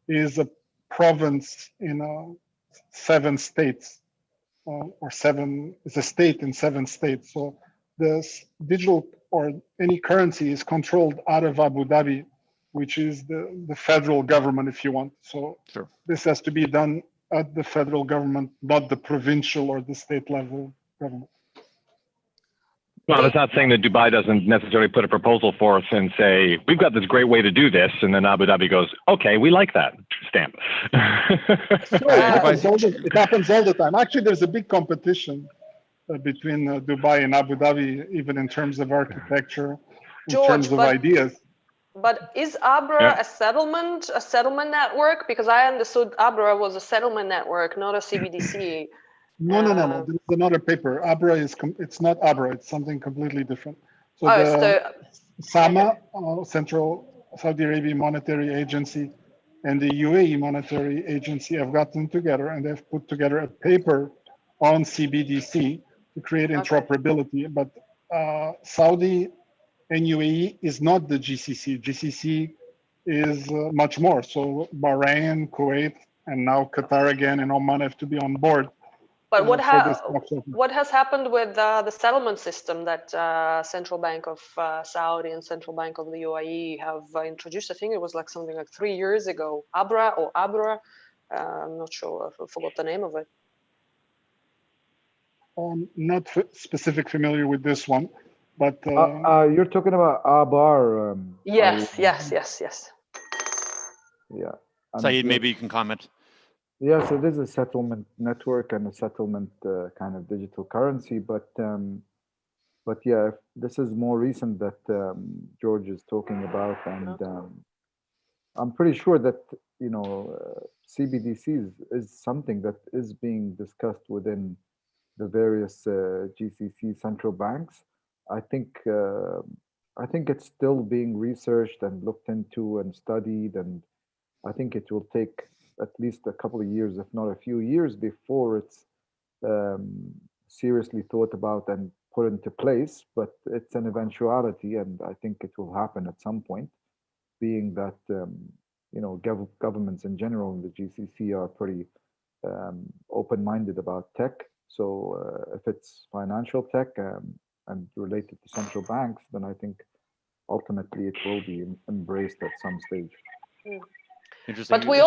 is a province in 7 states, it's a state in 7 states. So the digital or any currency is controlled out of Abu Dhabi, which is the federal government, if you want. So Sure. This has to be done at the federal government, not the provincial or the state level government. Well, that's not saying that Dubai doesn't necessarily put a proposal forth and say, we've got this great way to do this. And then Abu Dhabi goes, okay, we like that stamp. It happens all the time. Actually, there's a big competition between Dubai and Abu Dhabi, even in terms of architecture, in terms of ideas. But is Abra a settlement network? Because I understood Abra was a settlement network, not a CBDC. No. There's another paper. Abra it's not Abra. It's something completely different. So SAMA, Central Saudi Arabia Monetary Agency, and the UAE Monetary Agency have gotten together and they've put together a paper on CBDC to create interoperability. But Saudi and UAE is not the GCC. GCC is much more. So Bahrain, Kuwait, and now Qatar again and Oman have to be on board. But what has happened with the settlement system that Central Bank of Saudi and Central Bank of the UAE have introduced? I think it was like something like 3 years ago. Abra. I'm not sure. I forgot the name of it. Not specific familiar with this one, but you're talking about Abar. Yes. Yeah. Saeed, maybe you can comment. Yeah, so there's a settlement network and a settlement kind of digital currency, but yeah, this is more recent that George is talking about, and I'm pretty sure that CBDCs is something that is being discussed within the various GCC central banks. I think it's still being researched and looked into and studied, and I think it will take at least a couple of years, if not a few years, before it's seriously thought about and put into place. But it's an eventuality, and I think it will happen at some point, being that governments in general in the GCC are pretty open-minded about tech. So if it's financial tech and related to central banks, then I think ultimately it will be embraced at some stage. Interesting. But we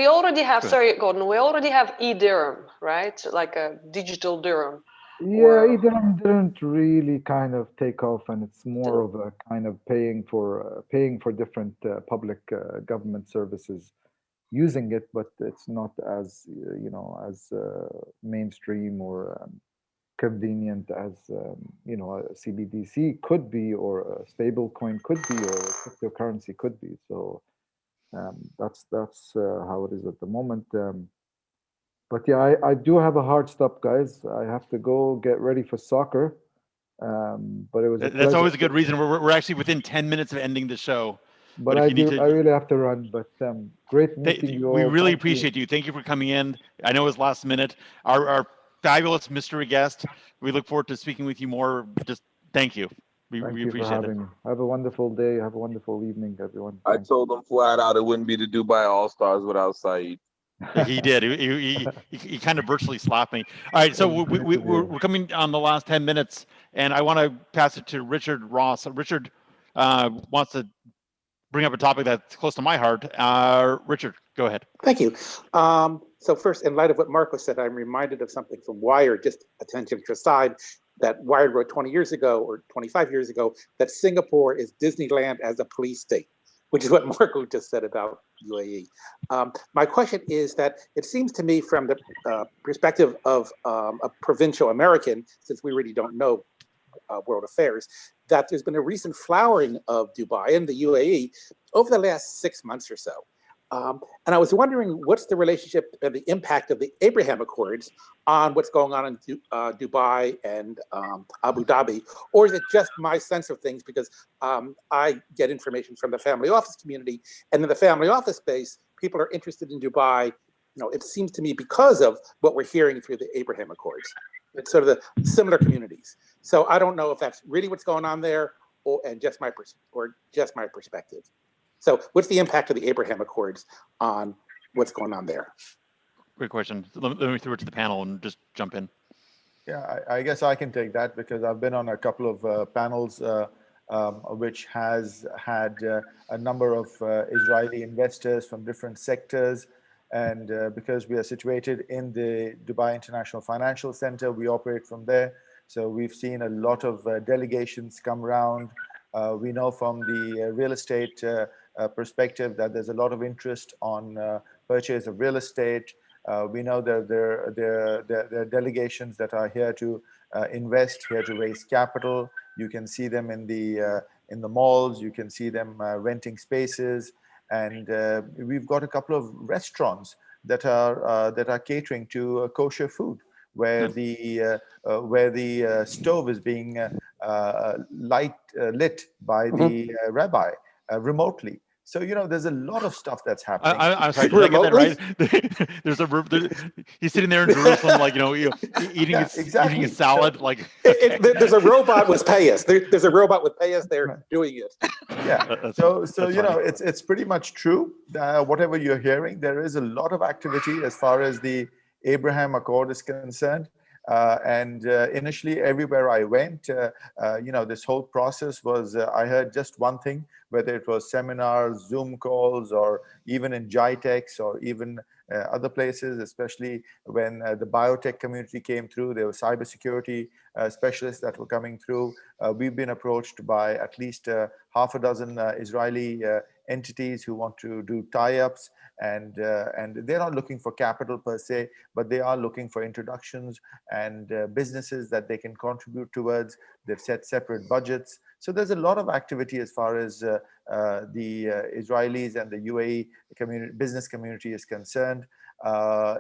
already have, sorry, Gordon, we already have e-dirham, right? Like a digital dirham. Yeah, e-dirham didn't really kind of take off, and it's more of a kind of paying for different public government services using it, but it's not as as mainstream or convenient as a CBDC could be, or a stable coin could be, or a cryptocurrency could be. So that's how it is at the moment. But yeah, I do have a hard stop, guys. I have to go get ready for soccer. But it was that's always a good reason. We're actually within 10 minutes of ending the show. But I really have to run. But great meeting you all. We really appreciate you. Thank you for coming in. I know it was last minute. Our fabulous mystery guest. We look forward to speaking with you more. Just thank you. We appreciate it. Have a wonderful day. Have a wonderful evening, everyone. I told them flat out it wouldn't be the Dubai All-Stars without Saeed. He did. He kind of virtually slapped me. All right, so we're coming on the last 10 minutes, and I want to pass it to Richard Ross. Richard wants to bring up a topic that's close to my heart. Richard, go ahead. Thank you. So first, in light of what Marco said, I'm reminded of something from Wired, just a tangent aside. that Wired wrote 20 years ago or 25 years ago, that Singapore is Disneyland as a police state, which is what Marco just said about UAE. My question is that it seems to me from the perspective of a provincial American, since we really don't know world affairs, that there's been a recent flowering of Dubai and the UAE over the last 6 months or so. And I was wondering, what's the relationship and the impact of the Abraham Accords on what's going on in Dubai and Abu Dhabi? Or is it just my sense of things? Because I get information from the family office community, and in the family office space, people are interested in Dubai. It seems to me because of what we're hearing through the Abraham Accords. It's sort of the similar communities. So I don't know if that's really what's going on there, or just my perspective. So what's the impact of the Abraham Accords on what's going on there? Great question. Let me throw it to the panel and just jump in. Yeah, I guess I can take that because I've been on a couple of panels which has had a number of Israeli investors from different sectors. And because we are situated in the Dubai International Financial Center, we operate from there. So we've seen a lot of delegations come around. We know from the real estate perspective that there's a lot of interest on purchase of real estate. We know that there are delegations that are here to invest, here to raise capital. You can see them in the malls. You can see them renting spaces, and we've got a couple of restaurants that are catering to kosher food, where the stove is being lit by the rabbi remotely. So there's a lot of stuff that's happening. I'm sorry, did I get that right? He's sitting there in Jerusalem, like eating eating a salad. Like there's a robot with payas. There's a robot with payas there doing it. Yeah. So it's pretty much true. Whatever you're hearing, there is a lot of activity as far as the Abraham Accord is concerned. And initially, everywhere I went, this whole process was, I heard just one thing, whether it was seminars, Zoom calls, or even in GITEX, or even other places, especially when the biotech community came through. There were cybersecurity specialists that were coming through. We've been approached by at least half a dozen Israeli entities who want to do tie-ups, and they're not looking for capital per se, but they are looking for introductions and businesses that they can contribute towards. They've set separate budgets. So there's a lot of activity as far as the Israelis and the UAE business community is concerned.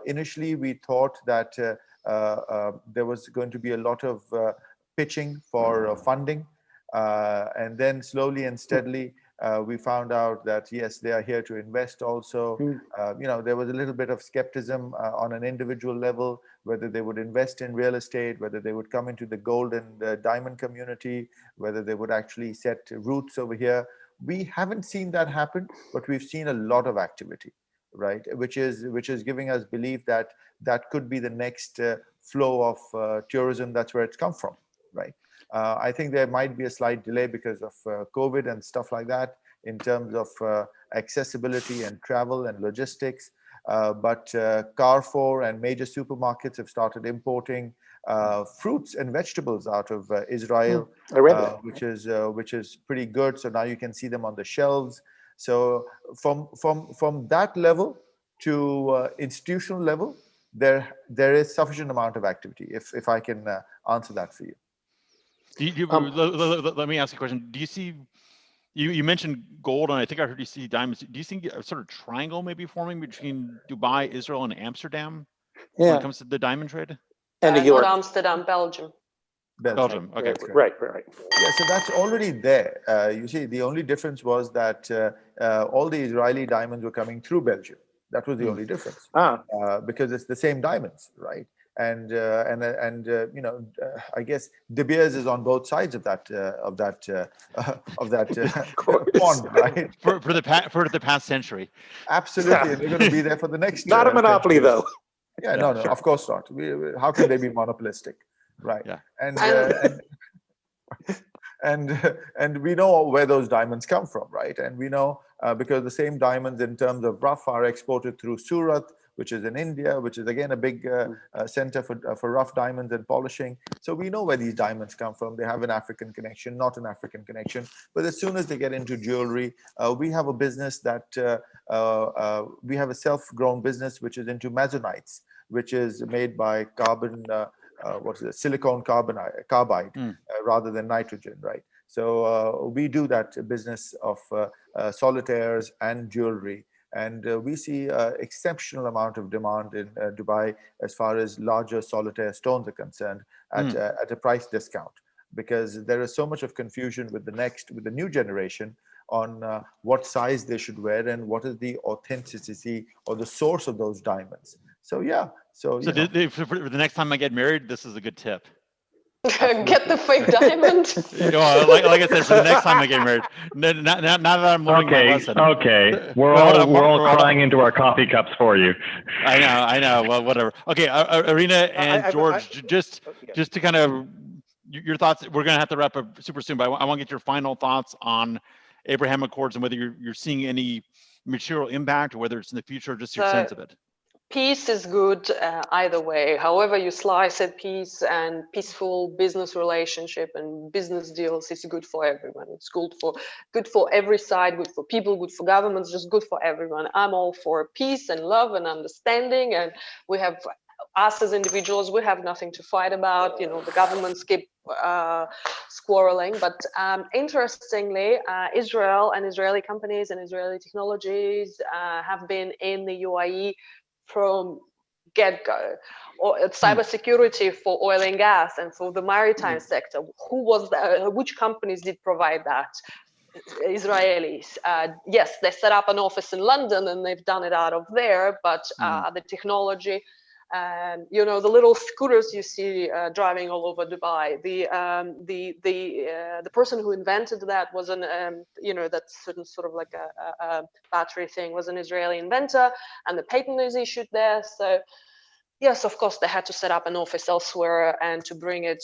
Initially, we thought that there was going to be a lot of pitching for funding, and then slowly and steadily, we found out that yes, they are here to invest also. There was a little bit of skepticism on an individual level, whether they would invest in real estate, whether they would come into the gold and diamond community, whether they would actually set roots over here. We haven't seen that happen, but we've seen a lot of activity, right? Which is giving us belief that that could be the next flow of tourism. That's where it's come from, right? I think there might be a slight delay because of COVID and stuff like that in terms of accessibility and travel and logistics. But Carrefour and major supermarkets have started importing fruits and vegetables out of Israel, which is pretty good. So now you can see them on the shelves. So from that level to institutional level, there is sufficient amount of activity. If I can answer that for you. Let me ask you a question. Do you see, you mentioned gold, and I think I heard you see diamonds. Do you see a sort of triangle maybe forming between Dubai, Israel, and Amsterdam when it comes to the diamond trade? And New York. Not Amsterdam, Belgium. Belgium. Okay. Right. Yeah, so that's already there. You see, the only difference was that all the Israeli diamonds were coming through Belgium. That was the only difference. Because it's the same diamonds, right? And I guess De Beers is on both sides of that pond, right? For the past century. Absolutely, and they're going to be there for the next. Not a monopoly, though. Yeah, no, of course not. How can they be monopolistic, right? Yeah. And we know where those diamonds come from, right? And we know because the same diamonds in terms of rough are exported through Surat, which is in India, which is again a big center for rough diamonds and polishing. So we know where these diamonds come from. They have an African connection, not an African connection. But as soon as they get into jewelry, we have a business that we have a self-grown business which is into Masonites, which is made by carbon, silicon carbide rather than nitrogen, right? So we do that business of solitaires and jewelry, and we see exceptional amount of demand in Dubai as far as larger solitaire stones are concerned at a price discount, because there is so much of confusion with the new generation on what size they should wear and what is the authenticity or the source of those diamonds. So yeah, so for the next time I get married, this is a good tip. Get the fake diamond. like I said, for the next time I get married. Now that I'm learning my lesson. Okay. We're all crying into our coffee cups for you. I know. Well, whatever. Okay, Irina and George, just to kind of your thoughts. We're gonna have to wrap up super soon, but I want to get your final thoughts on Abraham Accords and whether you're seeing any material impact, or whether it's in the future, or just your sense of it. Peace is good either way. However you slice it, peace and peaceful business relationship and business deals is good for everyone. It's good for every side, good for people, good for governments, just good for everyone. I'm all for peace and love and understanding, and we have us as individuals, we have nothing to fight about. You know, the governments keep squirreling, but interestingly, Israel and Israeli companies and Israeli technologies have been in the UAE from get-go, or cybersecurity for oil and gas and for the maritime sector. Who was that? Which companies did provide that? Israelis. Yes, they set up an office in London and they've done it out of there, but the technology, you know, the little scooters you see driving all over Dubai, the person who invented that was an you know, that certain sort of like a battery thing, was an Israeli inventor, and the patent is issued there. So yes, of course, they had to set up an office elsewhere and to bring it,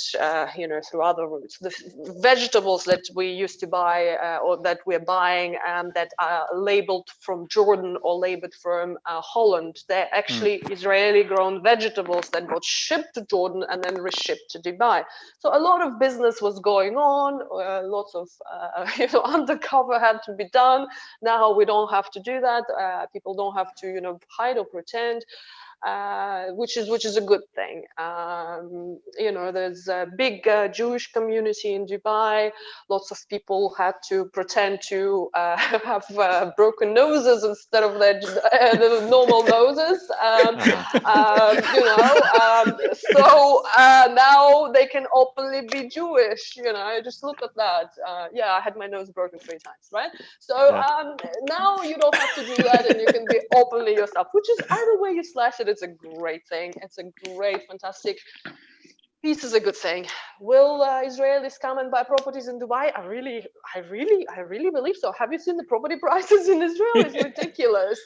you know, through other routes. The vegetables that we used to buy or that we're buying that are labeled from Jordan or labeled from Holland, they're actually Israeli-grown vegetables that got shipped to Jordan and then reshipped to Dubai. So a lot of business was going on. Lots of you know, undercover had to be done. Now we don't have to do that. People don't have to, you know, hide or pretend. Which is a good thing. You know, there's a big Jewish community in Dubai. Lots of people had to pretend to have broken noses instead of their normal noses. You know, so now they can openly be Jewish. You know, just look at that. Yeah, I had my nose broken 3 times, right? So now you don't have to do that, and you can be openly yourself. Which is, either way you slice it, it's a great thing. It's a great, fantastic. Peace is a good thing. Will Israelis come and buy properties in Dubai? I really believe so. Have you seen the property prices in Israel? It's ridiculous.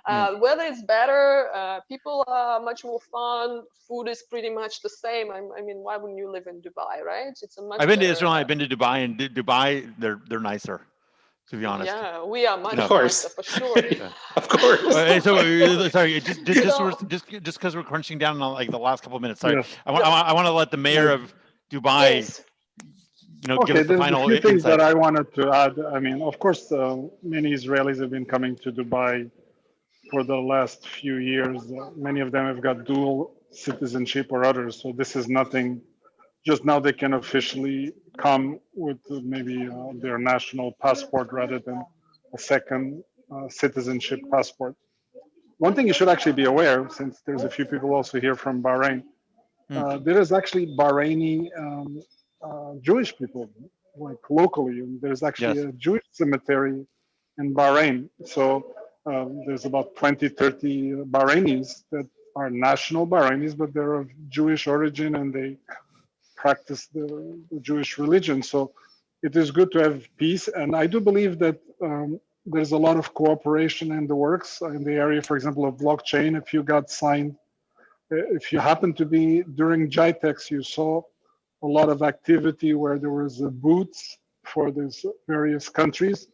Weather is better. People are much more fun. Food is pretty much the same. I mean, why wouldn't you live in Dubai, right? It's a much. I've been to Israel. I've been to Dubai, and Dubai, they're nicer. To be honest. Yeah, we are much nicer for sure. Of course. So sorry, just because we're crunching down on like the last couple of minutes. Sorry, I want to let the mayor of Dubai, you know, give us the final there's a few things insights. that I wanted to add. I mean, of course, many Israelis have been coming to Dubai for the last few years. Many of them have got dual citizenship or others, so this is nothing. Just now they can officially come with maybe their national passport rather than a second citizenship passport. One thing you should actually be aware, since there's a few people also here from Bahrain, there is actually Bahraini Jewish people, like locally. And there's actually a Jewish cemetery in Bahrain. So there's about 20, 30 Bahrainis that are national Bahrainis, but they're of Jewish origin and they practice the Jewish religion. So it is good to have peace. And I do believe that there's a lot of cooperation in the works in the area, for example, of blockchain. If you got signed, if you happen to be during GITEX, you saw a lot of activity where there was booths for these various countries,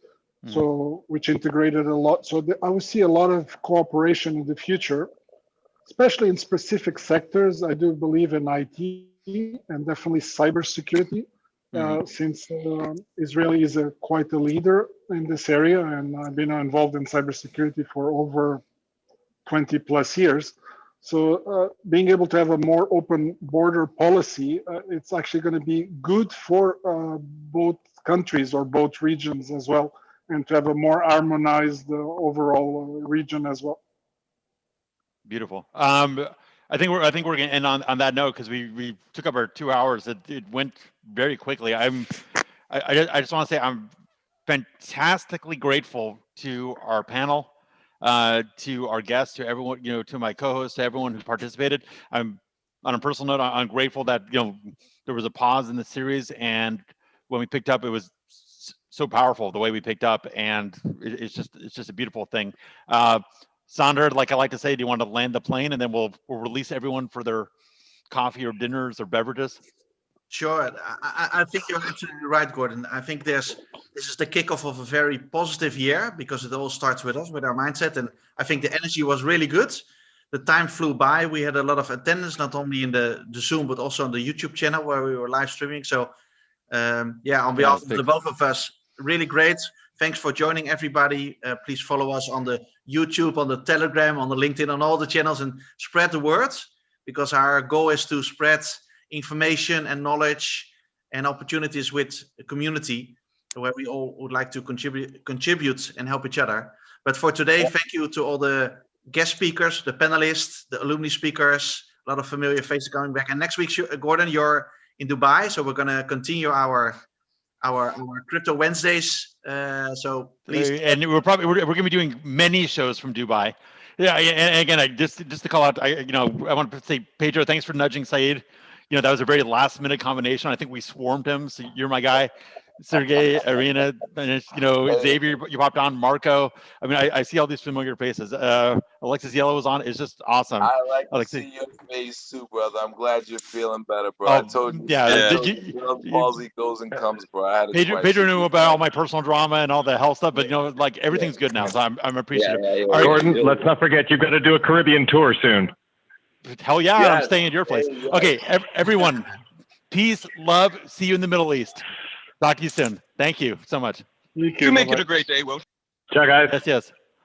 so which integrated a lot. So I would see a lot of cooperation in the future. especially in specific sectors. I do believe in IT and definitely cybersecurity, since Israeli is quite a leader in this area, and I've been involved in cybersecurity for over 20 plus years. So being able to have a more open border policy, it's actually going to be good for both countries or both regions as well, and to have a more harmonized overall region as well. Beautiful. I think we're going to end on that note, because we took up our 2 hours. It went very quickly. I just want to say I'm fantastically grateful to our panel, to our guests, to everyone, to my co-hosts, to everyone who participated. I'm on a personal note, I'm grateful that there was a pause in the series, and when we picked up, it was so powerful the way we picked up, and it's just a beautiful thing. Sander, like I like to say, do you want to land the plane, and then we'll release everyone for their coffee or dinners or beverages? Sure. I think you're absolutely right, Gordon. I think this is the kickoff of a very positive year, because it all starts with us, with our mindset. And I think the energy was really good. The time flew by. We had a lot of attendance, not only in the Zoom, but also on the YouTube channel where we were live streaming. So on behalf of the both of us, really great. Thanks for joining, everybody. Please follow us on the YouTube, on the Telegram, on the LinkedIn, on all the channels, and spread the word, because our goal is to spread information and knowledge and opportunities with the community, where we all would like to contribute and help each other. But for today, thank you to all the guest speakers, the panelists, the alumni speakers, a lot of familiar faces coming back. And next week, Gordon, you're in Dubai, so we're going to continue our Crypto Wednesdays. So please. And we're going to be doing many shows from Dubai. Yeah, and again, just to call out, I want to say, Pedro, thanks for nudging Saeed. That was a very last minute combination. I think we swarmed him. So you're my guy. Sergey, Irina, and Xavier, you popped on, Marco. I mean, I see all these familiar faces. Alexis Yellow was on. It's just awesome. I like Alexis. to see your face too, brother. I'm glad you're feeling better, bro. Oh, I told you. yeah. Palsy goes and comes, bro. I had Pedro knew about all my personal drama and all the health stuff, but everything's good now, so I'm appreciative. All right, Gordon, let's not forget, you've got to do a Caribbean tour soon. Hell yeah, I'm staying at your place. Okay, everyone, peace, love, see you in the Middle East. Talk to you soon. Thank you so much. You make it a great day, Will. Ciao, guys. Yes.